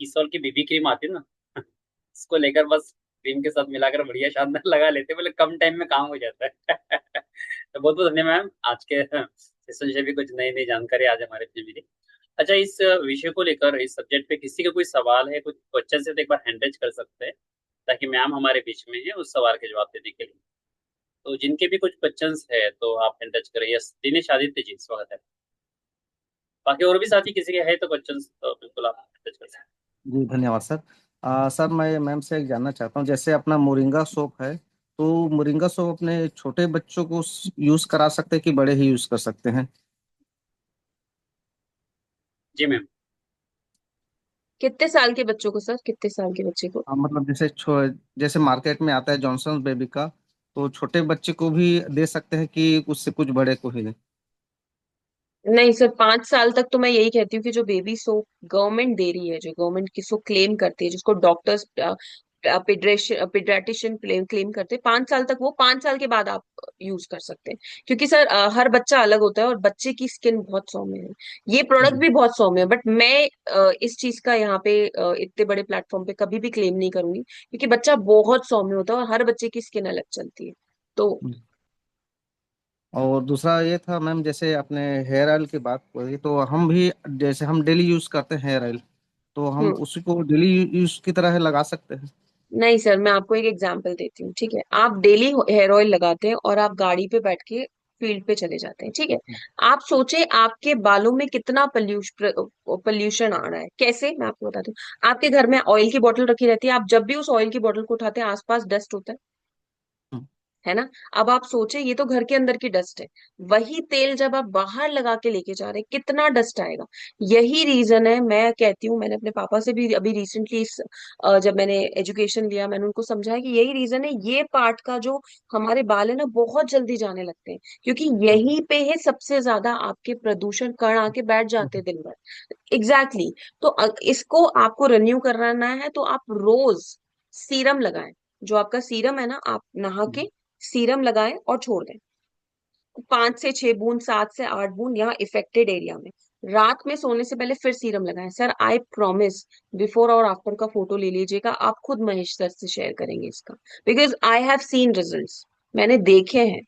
इसोल की बीबी क्रीम आती है ना, इसको लेकर बस क्रीम के साथ मिलाकर बढ़िया शानदार लगा लेते हैं, बोले कम टाइम में काम हो जाता है। तो बहुत बहुत धन्यवाद मैम। आज के सेशन से भी कुछ नई नई जानकारी आज हमारे लिए मिली। अच्छा, इस विषय को लेकर, इस सब्जेक्ट पे किसी का कोई सवाल है, कुछ क्वेश्चन है, तो एक बार हैंड रेज कर सकते हैं, ताकि मैम हमारे बीच में है उस सवाल के जवाब देने के लिए। तो जिनके भी कुछ क्वेश्चंस है तो आप हैंड टच करें। यस, दिनेश आदित्य जी, स्वागत है। बाकी और भी साथी किसी के है तो क्वेश्चंस तो बिल्कुल आप हैंड टच कर सकते जी धन्यवाद सर। सर मैं मैम से एक जानना चाहता हूँ, जैसे अपना मोरिंगा सोप है, तो मोरिंगा सोप अपने छोटे बच्चों को यूज करा सकते हैं कि बड़े ही यूज कर सकते हैं? हैं। जी मैम। कितने साल के बच्चों को सर, कितने साल के बच्चे को? मतलब जैसे मार्केट में आता है जॉनसन बेबी का, तो छोटे बच्चे को भी दे सकते हैं कि उससे कुछ बड़े को ही दें? नहीं सर, 5 साल तक तो मैं यही कहती हूँ कि जो बेबी सोप गवर्नमेंट दे रही है, जो गवर्नमेंट किसको क्लेम करती है, जिसको डॉक्टर्स पीडियाट्रिशियन क्लेम करते हैं, 5 साल तक, वो 5 साल के बाद आप यूज कर सकते हैं। क्योंकि सर हर बच्चा अलग होता है और बच्चे की स्किन बहुत सौम्य है। ये प्रोडक्ट जी। भी बहुत सौम्य है, बट मैं इस चीज का यहाँ पे इतने बड़े प्लेटफॉर्म पे कभी भी क्लेम नहीं करूंगी, क्योंकि बच्चा बहुत सौम्य होता है और हर बच्चे की स्किन अलग चलती है। तो और दूसरा ये था मैम, जैसे आपने हेयर ऑयल की बात करी, तो हम भी जैसे हम डेली यूज करते हैं हेयर ऑयल, तो हम हम्म उसी को डेली यूज की तरह लगा सकते हैं? नहीं सर, मैं आपको एक एग्जांपल देती हूँ, ठीक है। आप डेली हेयर ऑयल लगाते हैं और आप गाड़ी पे बैठ के फील्ड पे चले जाते हैं, ठीक है। आप सोचे आपके बालों में कितना पॉल्यूशन आ रहा है। कैसे, मैं आपको बताती हूँ। आपके घर में ऑयल की बोतल रखी रहती है, आप जब भी उस ऑयल की बोतल को उठाते हैं आसपास डस्ट होता हम्म। है ना। अब आप सोचे ये तो घर के अंदर की डस्ट है, वही तेल जब आप बाहर लगा के लेके जा रहे हैं कितना डस्ट आएगा। यही रीजन है, मैं कहती हूँ, मैंने अपने पापा से भी अभी रिसेंटली जब मैंने एजुकेशन लिया, मैंने उनको समझाया कि यही रीजन है, ये पार्ट का जो हमारे बाल है ना बहुत जल्दी जाने लगते हैं, क्योंकि यहीं पे है सबसे ज्यादा आपके प्रदूषण कण आके बैठ जाते हैं दिन भर। Exactly exactly। तो इसको आपको रिन्यू कराना है तो आप रोज सीरम लगाएं। जो आपका सीरम है ना, आप नहा के सीरम लगाएं और छोड़ दें। 5 से 6 बूंद, 7 से 8 बूंद यहाँ इफेक्टेड एरिया में। रात में सोने से पहले फिर सीरम लगाएं। सर आई प्रॉमिस, बिफोर और आफ्टर का फोटो ले लीजिएगा, आप खुद महेश सर से शेयर करेंगे इसका, because I have seen results, मैंने देखे हैं।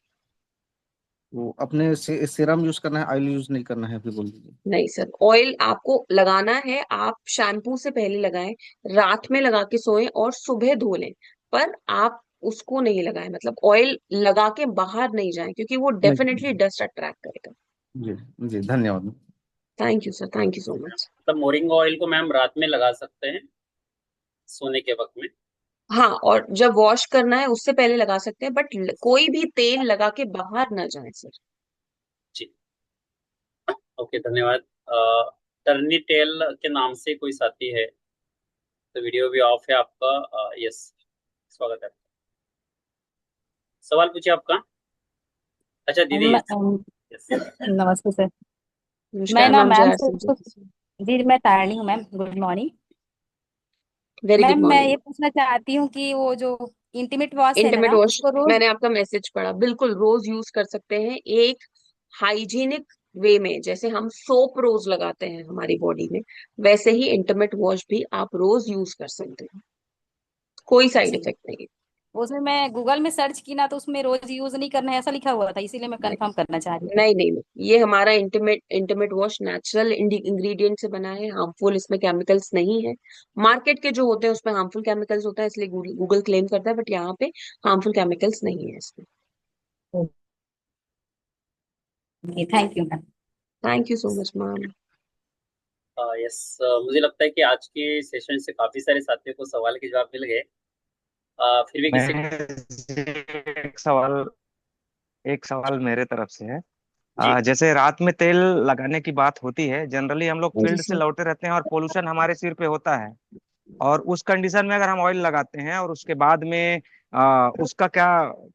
वो अपने सीरम यूज करना है, ऑयल यूज नहीं करना है, अभी बोल दीजिए। नहीं सर, ऑयल आपको लगाना है, आप शैम्पू से पहले लगाएं, रात में लगा के सोएं और सुबह धो लें। पर आप उसको नहीं लगाएं, मतलब ऑयल लगा के बाहर नहीं जाएं, क्योंकि वो डेफिनेटली नहीं। डस्ट अट्रैक्ट करेगा। जी। जी धन्यवाद। Thank you sir, thank you so much. मतलब मोरिंगा ऑयल को मैम रात में लगा सकते हैं सोने के वक्त में? हाँ, और जब वॉश करना है उससे पहले लगा सकते हैं, बट कोई भी तेल लगा के बाहर ना जाए सर। जी। ओके, धन्यवाद। टर्नी टेल के नाम से कोई साथी है, तो वीडियो भी ऑफ है आपका। यस, स्वागत है। सवाल पूछिए आपका। अच्छा दीदी। हम, यस। नमस्ते सर। मैं नमस्कार ना मैम, जय मैम आर से सिंह जी। कुछ, जी मैं तारिणी हूँ ma'am, good morning. Very good ma'am मैं मॉर्निंग। ये पूछना चाहती हूँ कि वो जो इंटीमेट वॉश है इंटीमेट ना वॉश, उसको रोज। मैंने आपका मैसेज पढ़ा, बिल्कुल रोज यूज कर सकते हैं एक हाइजीनिक वे में। जैसे हम सोप रोज लगाते हैं हमारी बॉडी में, वैसे ही इंटीमेट वॉश भी आप रोज यूज कर सकते हैं, कोई साइड जी, इफेक्ट नहीं उसमें मैं गूगल में सर्च की ना तो उसमें रोज यूज नहीं करना है ऐसा लिखा हुआ था, इसीलिए मैं है। कंफर्म करना चाह रही थी। नहीं नहीं नहीं, ये हमारा इंटीमेट वॉश नेचुरल इंग्रेडिएंट से बना है, हार्मफुल इसमें केमिकल्स नहीं है। मार्केट के जो होते हैं उसमें हार्मफुल केमिकल्स होता है, इसलिए गूगल क्लेम करता है, बट यहाँ पे हार्मफुल केमिकल्स नहीं है इसमें। जी thank you ma'am. Thank you so much ma'am. Yes, मुझे लगता है कि आज के सेशन से काफी सारे साथियों को सवाल के जवाब मिल गए। फिर भी किसी। मैं एक सवाल मेरे तरफ से है। जी। जैसे रात में तेल लगाने की बात होती है, जनरली हम लोग जी फील्ड से सर। लौटे रहते हैं और पोल्यूशन हमारे सिर पे होता है। और उस कंडीशन में अगर हम ऑयल लगाते हैं और उसके बाद में उसका क्या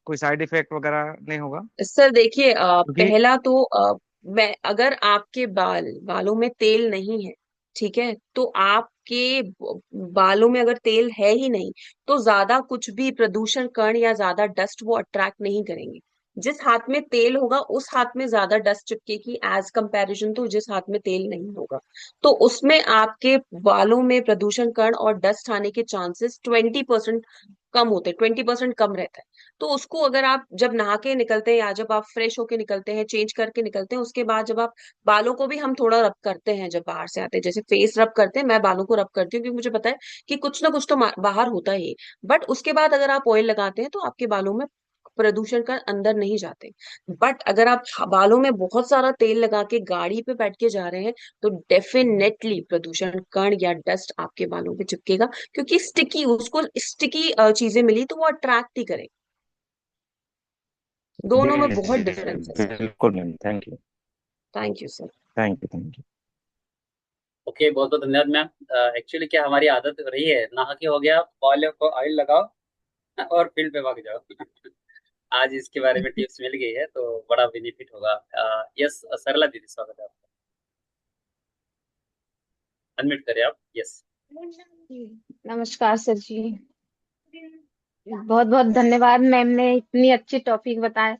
कोई साइड इफेक्ट वगैरह नहीं होगा? सर देखिए, क्योंकि पहला तो मैं अगर आपके बालों में तेल नहीं है, ठीक है, तो आपके बालों में अगर तेल है ही नहीं, तो ज्यादा कुछ भी प्रदूषण कण या ज्यादा डस्ट वो अट्रैक्ट नहीं करेंगे। जिस हाथ में तेल होगा उस हाथ में ज्यादा डस्ट चिपकेगी एज कंपैरिजन तो जिस हाथ में तेल नहीं होगा। तो उसमें आपके बालों में प्रदूषण कण और डस्ट आने के चांसेस 20% कम होते हैं, 20% कम रहता है। तो उसको अगर आप जब नहा के निकलते हैं या जब आप फ्रेश होके निकलते हैं, चेंज करके निकलते हैं, उसके बाद जब आप बालों को भी हम थोड़ा रब करते हैं, जब बाहर से आते हैं जैसे फेस रब करते हैं, मैं बालों को रब करती हूँ क्योंकि मुझे पता है कि कुछ ना कुछ तो बाहर होता ही है। बट उसके बाद अगर आप ऑयल लगाते हैं तो आपके बालों में प्रदूषण का अंदर नहीं जाते। बट अगर आप बालों में बहुत सारा तेल लगा के गाड़ी पे बैठ के जा रहे हैं, तो डेफिनेटली प्रदूषण कण या डस्ट आपके बालों पे चिपकेगा, क्योंकि स्टिकी, उसको स्टिकी चीजें मिली तो वो अट्रैक्ट ही करे। जी दोनों में बहुत जी, डिफरेंस है सर। बिल्कुल ma'am, thank you. Thank you sir. Thank you, thank you. Okay, बहुत बहुत धन्यवाद मैम। एक्चुअली क्या हमारी आदत रही है, नहा के हो गया, ऑयल को ऑयल लगाओ और फील्ड पे भाग जाओ। आज इसके बारे में टिप्स मिल गई है तो बड़ा बेनिफिट होगा। यस, सरला दीदी स्वागत है आपका। अनम्यूट करें आप। यस। नमस्कार सर जी। बहुत बहुत धन्यवाद मैम ने इतनी अच्छी टॉपिक बताए।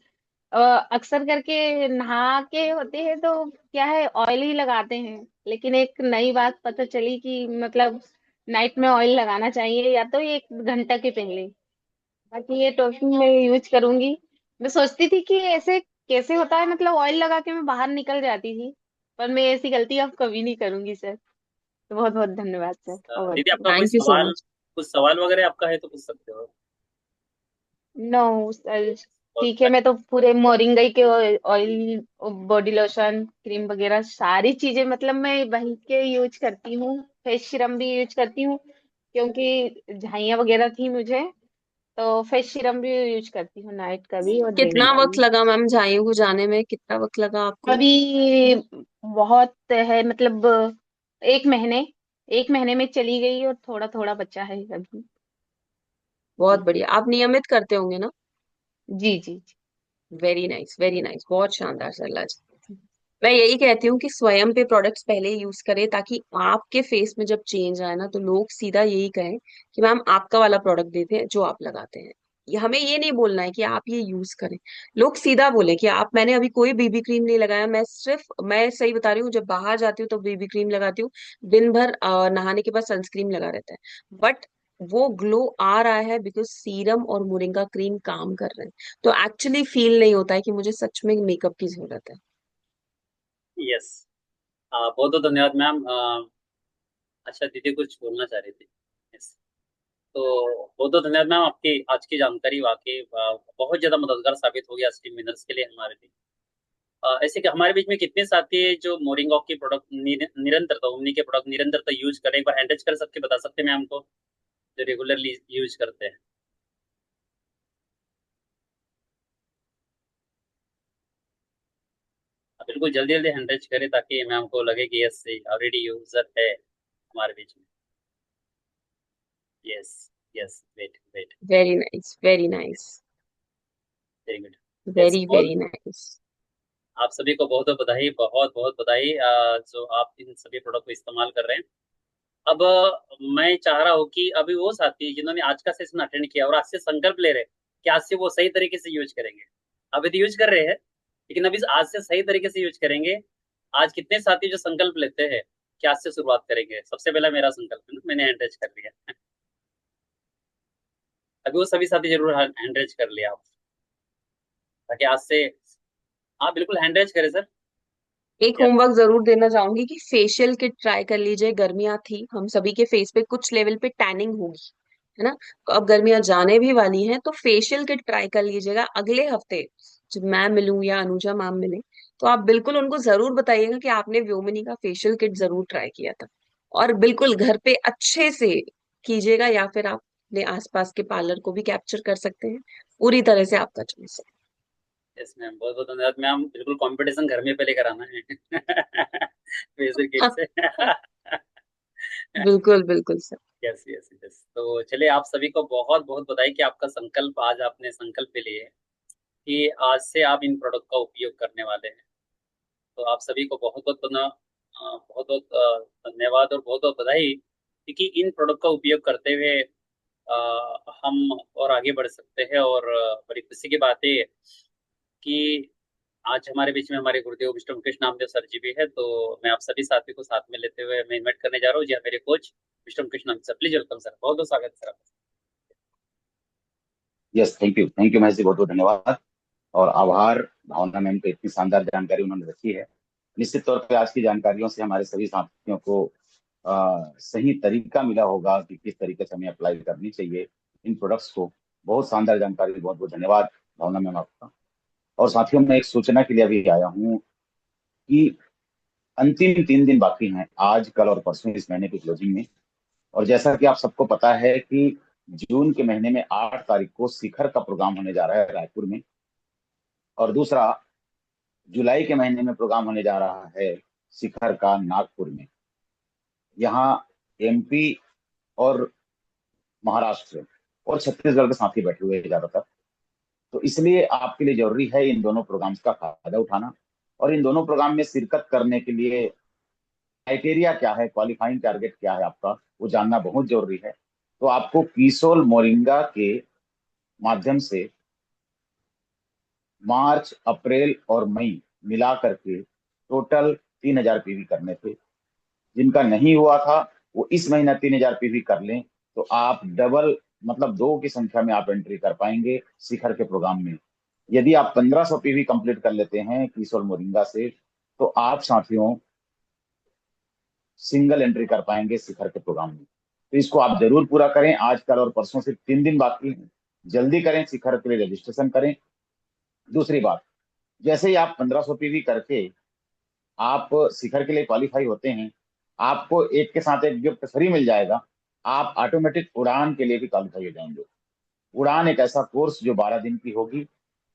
अ, अक्सर करके नहा के होते हैं तो क्या है ऑयल ही लगाते हैं, लेकिन एक नई बात पता चली कि मतलब नाइट में ऑयल लगाना चाहिए या तो 1 घंटा के पहले। बाकी ये टॉपिक मैं यूज करूंगी। मैं सोचती थी कि ऐसे कैसे होता है, मतलब ऑयल लगा के मैं बाहर निकल जाती थी, पर मैं ऐसी गलती अब कभी नहीं करूंगी सर। तो बहुत बहुत धन्यवाद सर, ओवर दीदी, टू आपका कोई थैंक यू सो सवाल, मच। कुछ सवाल वगैरह आपका है तो पूछ सकते हो। No sir. बहुत ठीक है, मैं तो पूरे मोरिंगा के ऑयल, बॉडी लोशन, क्रीम वगैरह सारी चीजें मतलब मैं वही के यूज करती हूँ। फेस सीरम भी यूज करती हूँ क्योंकि झाइयाँ वगैरह थी मुझे, तो फेस सीरम भी यूज करती हूँ, नाइट का भी और डे कितना का वक्त भी। लगा मैम झाइयों को जाने में, कितना वक्त लगा आपको? अभी बहुत है, मतलब 1 महीने, 1 महीने में चली गई और थोड़ा थोड़ा बचा है अभी। बहुत जी बढ़िया, आप नियमित करते होंगे ना? जी जी जी। वेरी नाइस, वेरी नाइस, बहुत शानदार सरला जी। मैं यही कहती हूँ कि स्वयं पे प्रोडक्ट्स पहले ही यूज करें, ताकि आपके फेस में जब चेंज आए ना तो लोग सीधा यही कहें कि मैम आपका वाला प्रोडक्ट देते हैं जो आप लगाते हैं। हमें ये नहीं बोलना है कि आप ये यूज करें, लोग सीधा बोले कि आप, मैंने अभी कोई बीबी क्रीम नहीं लगाया, मैं सिर्फ, मैं सही बता रही हूँ, जब बाहर जाती हूँ तो बीबी क्रीम लगाती हूँ, दिन भर नहाने के बाद सनस्क्रीन लगा रहता है, बट वो ग्लो आ रहा है बिकॉज सीरम और मोरिंगा क्रीम काम कर रहे हैं। तो एक्चुअली फील नहीं होता है कि मुझे सच में मेकअप की जरूरत है। यस, बहुत बहुत धन्यवाद मैम। अच्छा दीदी कुछ बोलना चाह रही थी। यस। तो बहुत बहुत धन्यवाद मैम, आपकी आज की जानकारी वाकई बहुत ज्यादा मददगार साबित होगी आज के विनर्स के लिए, हमारे लिए। ऐसे कि हमारे बीच में कितने साथी हैं जो मोरिंगा की प्रोडक्ट निरंतरता, ओमनी के प्रोडक्ट निरंतरता यूज करें, एक बार हैंड टच कर सकके बता सकते हैं मैम को, जो रेगुलरली यूज करते हैं। बिल्कुल जल्दी जल्दी हैंड टच करें ताकि मैम को लगे कि यस ऑलरेडी यूजर है हमारे बीच में। Yes. Yes, wait wait. Very nice, very nice. Very good. That's very all. Very nice. आप सभी को बहुत बहुत बधाई, बहुत बहुत बधाई, जो आप इन सभी प्रोडक्ट को इस्तेमाल कर रहे हैं। अब मैं चाह रहा हूँ कि अभी वो साथी जिन्होंने आज का सेशन अटेंड किया और आज से संकल्प ले रहे हैं कि आज से वो सही तरीके से यूज करेंगे। अभी तो यूज कर रहे हैं, लेकिन अभी आज से सही तरीके से यूज करेंगे। आज कितने साथी जो संकल्प लेते हैं कि आज से शुरुआत करेंगे? सबसे पहला मेरा संकल्प है ना, मैंने हैंड रेज कर लिया। अभी वो सभी साथी जरूर हैंड रेज कर लिया आप, ताकि आज से। हाँ बिल्कुल, हैंड रेज करें सर। एक या होमवर्क जरूर देना चाहूंगी कि फेशियल किट ट्राई कर लीजिए। गर्मियां थी, हम सभी के फेस पे कुछ लेवल पे टैनिंग होगी, है ना? तो अब गर्मियां जाने भी वाली हैं, तो फेशियल किट ट्राई कर लीजिएगा। अगले हफ्ते जब मैं मिलूं या अनुजा मैम मिले, तो आप बिल्कुल उनको जरूर बताइएगा कि आपने व्योमिनी का फेशियल किट जरूर ट्राई किया था। और बिल्कुल घर पे अच्छे से कीजिएगा, या फिर आप अपने आसपास के पार्लर को भी कैप्चर कर सकते हैं। पूरी तरह से आपका चॉइस यस मैम, बहुत बहुत धन्यवाद मैम। बिल्कुल कंपटीशन घर में पहले कराना है। फेशियल किट है। से। बिल्कुल बिल्कुल सर। Yes yes yes. तो चलिए, आप सभी को बहुत बहुत बधाई कि आपका संकल्प, आज आपने संकल्प ले लिए कि आज से आप इन प्रोडक्ट का उपयोग करने वाले हैं। तो आप सभी को बहुत बहुत बहुत बहुत धन्यवाद और बहुत बहुत बधाई, क्योंकि इन प्रोडक्ट का उपयोग करते हुए हम और आगे बढ़ सकते हैं। और बड़ी खुशी की बात है कि आज हमारे बीच में हमारे गुरुदेव मिस्टर मुकेश नामदेव सर जी भी है। तो मैं आप सभी साथी को साथ में लेते हुए मैं इन्वाइट करने जा रहा हूँ जी हाँ, मेरे coach mister Mukesh Namdev sir. Please welcome sir, बहुत बहुत स्वागत है सर आपका। यस, थैंक यू महेश जी, बहुत बहुत धन्यवाद और आभार। भावना मैम को इतनी शानदार जानकारी उन्होंने रखी है। निश्चित तौर पे आज की जानकारियों से हमारे सभी साथियों को सही तरीका मिला होगा कि किस तरीके से हमें अप्लाई करनी चाहिए इन प्रोडक्ट्स को। बहुत शानदार जानकारी, बहुत बहुत धन्यवाद भावना मैम आपका। और साथियों, मैं एक सूचना के लिए अभी आया हूँ कि अंतिम 3 दिन बाकी हैं, आज कल और परसों, इस महीने की क्लोजिंग में। और जैसा कि आप सबको पता है कि जून के महीने में 8 तारीख को शिखर का प्रोग्राम होने जा रहा है रायपुर में, और दूसरा जुलाई के महीने में प्रोग्राम होने जा रहा है शिखर का नागपुर में। यहाँ एमपी और महाराष्ट्र और छत्तीसगढ़ के साथी बैठे हुए हैं ज्यादातर। तो इसलिए आपके लिए जरूरी है इन दोनों प्रोग्राम्स का फायदा उठाना, और इन दोनों प्रोग्राम में शिरकत करने के लिए क्राइटेरिया क्या है, क्वालिफाइंग टारगेट क्या है आपका, वो जानना बहुत जरूरी है। तो आपको कीसोल मोरिंगा के माध्यम से मार्च, अप्रैल और मई मिला करके टोटल 3,000 पीवी करने थे। जिनका नहीं हुआ था वो इस महीना 3,000 पीवी कर लें, तो आप डबल, मतलब 2 की संख्या में आप एंट्री कर पाएंगे शिखर के प्रोग्राम में। यदि आप 1,500 पीवी कंप्लीट कर लेते हैं किशोर मोरिंगा से, तो आप साथियों सिंगल एंट्री कर पाएंगे शिखर के प्रोग्राम में। तो इसको आप जरूर पूरा करें। आज कल और परसों से 3 दिन बाकी हैं, जल्दी करें, शिखर के लिए रजिस्ट्रेशन करें। दूसरी बात, जैसे ही आप 1,500 पीवी करके आप शिखर के लिए क्वालिफाई होते हैं, आपको एक के साथ एक गिफ्ट फ्री मिल जाएगा। आप ऑटोमेटिक उड़ान के लिए भी क्वालिफाई हो जाएंगे। उड़ान एक ऐसा कोर्स जो 12 दिन की होगी,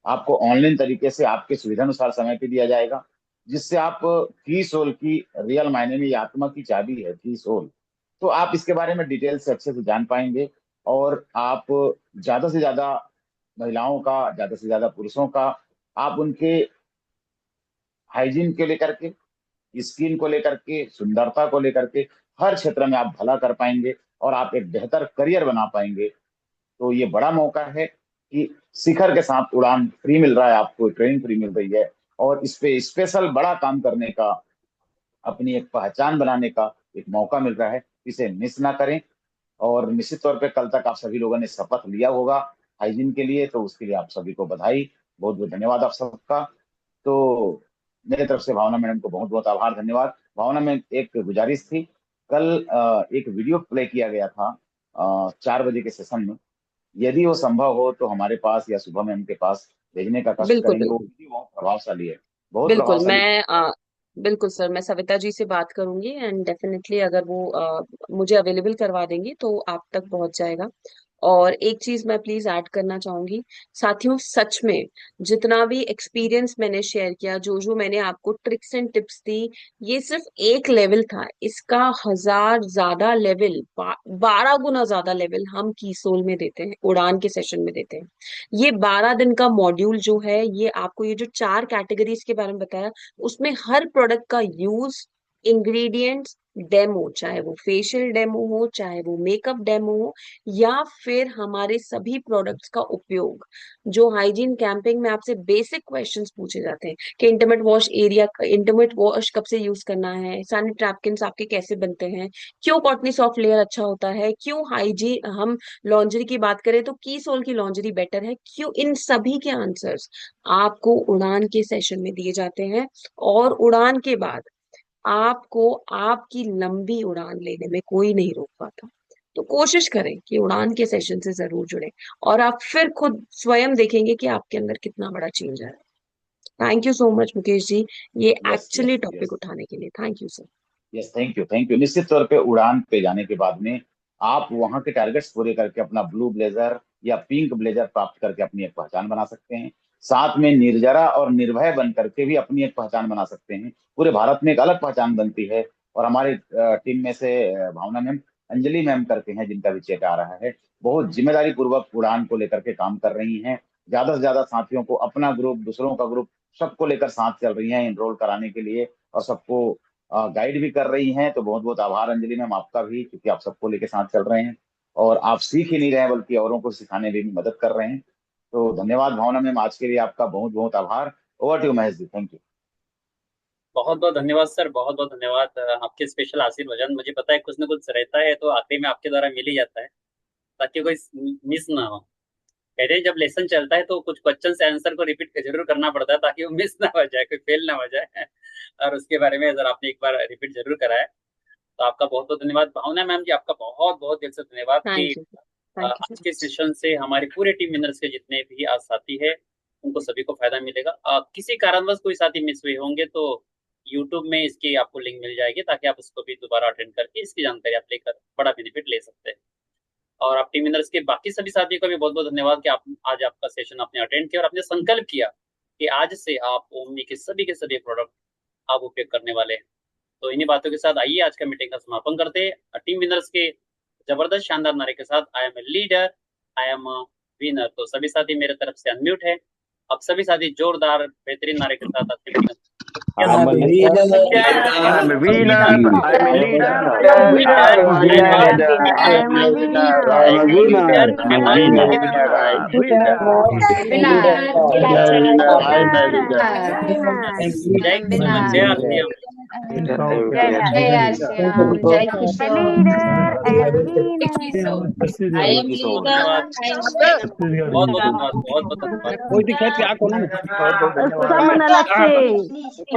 आपको ऑनलाइन तरीके से आपके सुविधानुसार समय पे दिया जाएगा, जिससे आप की सोल की रियल मायने में, ये आत्मा की चाबी है की सोल। तो आप इसके बारे में डिटेल से अच्छे से जान पाएंगे, और आप ज्यादा से ज्यादा महिलाओं का, ज्यादा से ज्यादा पुरुषों का, आप उनके हाइजीन को लेकर के, स्किन को लेकर के, सुंदरता को लेकर के, हर क्षेत्र में आप भला कर पाएंगे और आप एक बेहतर करियर बना पाएंगे। तो ये बड़ा मौका है कि शिखर के साथ उड़ान फ्री मिल रहा है, आपको ट्रेनिंग फ्री मिल रही है, और इस पे स्पेशल बड़ा काम करने का, अपनी एक पहचान बनाने का एक मौका मिल रहा है। इसे मिस ना करें। और निश्चित तौर पे कल तक आप सभी लोगों ने शपथ लिया होगा हाइजीन के लिए, तो उसके लिए आप सभी को बधाई, बहुत बहुत धन्यवाद आप सबका। तो मेरे तरफ से भावना मैडम को बहुत बहुत आभार, धन्यवाद। भावना में एक गुजारिश थी, कल एक वीडियो प्ले किया गया था 4 बजे के सेशन में। यदि वो संभव हो तो हमारे पास या शुभम मैम के पास भेजने का कष्ट बिल्कुल करेंगे। वो बिल्कुल। वीडियो बहुत प्रभावशाली है, बहुत बिल्कुल प्रभावशाली। मैं बिल्कुल सर, मैं सविता जी से बात करूंगी, एंड डेफिनेटली अगर वो मुझे अवेलेबल करवा देंगी तो आप तक पहुंच जाएगा। और एक चीज मैं प्लीज ऐड करना चाहूंगी साथियों, सच में जितना भी एक्सपीरियंस मैंने शेयर किया, जो जो मैंने आपको ट्रिक्स एंड टिप्स दी, ये सिर्फ एक लेवल था। इसका 1000 ज्यादा लेवल, 12 गुना ज्यादा लेवल हम कीसोल में देते हैं, उड़ान के सेशन में देते हैं। ये 12 दिन का मॉड्यूल जो है, ये आपको ये जो 4 कैटेगरीज के बारे में बताया, उसमें हर प्रोडक्ट का यूज, इंग्रेडिएंट्स, डेमो, चाहे वो फेशियल डेमो हो, चाहे वो मेकअप डेमो हो, या फिर हमारे सभी प्रोडक्ट्स का उपयोग। जो हाइजीन कैंपिंग में आपसे बेसिक क्वेश्चंस पूछे जाते हैं कि intimate wash area, intimate wash कब से यूज करना है, सैनिटरी नैपकिन्स आपके कैसे बनते हैं, क्यों कॉटनी सॉफ्ट लेयर अच्छा होता है, क्यों हाइजीन, हम लॉन्ड्री की बात करें तो की सोल की लॉन्ड्री बेटर है, क्यों, इन सभी के आंसर्स आपको उड़ान के सेशन में दिए जाते हैं। और उड़ान के बाद आपको आपकी लंबी उड़ान लेने में कोई नहीं रोक पाता। तो कोशिश करें कि उड़ान के सेशन से जरूर जुड़ें, और आप फिर खुद स्वयं देखेंगे कि आपके अंदर कितना बड़ा चेंज आया। Thank you so much Mukesh ji, ये yes actually yes topic yes उठाने के लिए। Thank you sir. Yes, thank you. निश्चित तौर पे उड़ान पे जाने के बाद में आप वहां के टारगेट्स पूरे करके अपना ब्लू ब्लेजर या पिंक ब्लेजर प्राप्त करके अपनी एक पहचान बना सकते हैं। साथ में निर्जरा और निर्भय बन करके भी अपनी एक पहचान बना सकते हैं। पूरे भारत में एक अलग पहचान बनती है। और हमारे टीम में से भावना मैम, अंजलि मैम करके हैं जिनका भी चेक आ रहा है, बहुत जिम्मेदारी पूर्वक उड़ान को लेकर के काम कर रही हैं। ज्यादा से ज्यादा साथियों को, अपना ग्रुप, दूसरों का ग्रुप, सबको लेकर साथ चल रही हैं एनरोल कराने के लिए, और सबको गाइड भी कर रही हैं। तो बहुत बहुत आभार अंजलि मैम आपका भी, क्योंकि आप सबको लेके साथ चल रहे हैं और आप सीख ही नहीं रहे हैं बल्कि औरों को सिखाने में भी मदद कर रहे हैं। तो धन्यवाद भावना मैम, आज के लिए आपका बहुत बहुत आभार। Over to you Mahesh ji, thank you. बहुत बहुत धन्यवाद सर, बहुत बहुत धन्यवाद। आपके स्पेशल आशीर्वचन, मुझे पता है कुछ ना कुछ रहता है तो आखिरी में आपके द्वारा मिल ही जाता है, ताकि कोई मिस ना हो। कहते हैं जब लेसन चलता है तो कुछ क्वेश्चन से आंसर को रिपीट जरूर करना पड़ता है, ताकि वो मिस ना हो जाए, कोई फेल ना हो जाए। और उसके बारे में अगर आपने एक बार रिपीट जरूर कराया, तो आपका बहुत बहुत धन्यवाद। भावना मैम जी, आपका बहुत बहुत दिल से धन्यवाद कि थैंक यू, थैंक यू आज सो के मच। सेशन से हमारी पूरे टीम मेंबर्स के जितने भी आज साथी है, उनको सभी को फायदा मिलेगा। किसी कारणवश कोई साथी मिस हुए होंगे तो यूट्यूब में इसकी आपको लिंक मिल जाएगी, ताकि आप उसको भी दोबारा अटेंड करके इसकी जानकारी आप लेकर बड़ा बेनिफिट ले सकते हैं। और आप टीम मेंबर्स के बाकी सभी साथियों का भी बहुत बहुत धन्यवाद कि आप आज आपका सेशन आपने अटेंड किया और आपने संकल्प किया कि आज से आप ओमनी के सभी प्रोडक्ट आप उपयोग करने वाले हैं। तो इन्हीं बातों के साथ आइए आज का मीटिंग का समापन करते हैं टीम विनर्स के जबरदस्त शानदार नारे के साथ, I am a leader, I am a winner. तो सभी साथी मेरे तरफ से अनम्यूट है। अब सभी साथी जोरदार बेहतरीन नारे के साथ आपके meeting I'm a leader, I'm a winner, I'm a leader, I'm a winner, I'm a leader, I'm a winner, I'm a winner, जय किसान, जय आरती। जय आसियाम, Jai Kishore. Thank you so much. धन्यवाद, बहुत बहुत धन्यवाद, बहुत बहुत धन्यवाद। कोई दिक्कत क्या करूं? सब मन अलग से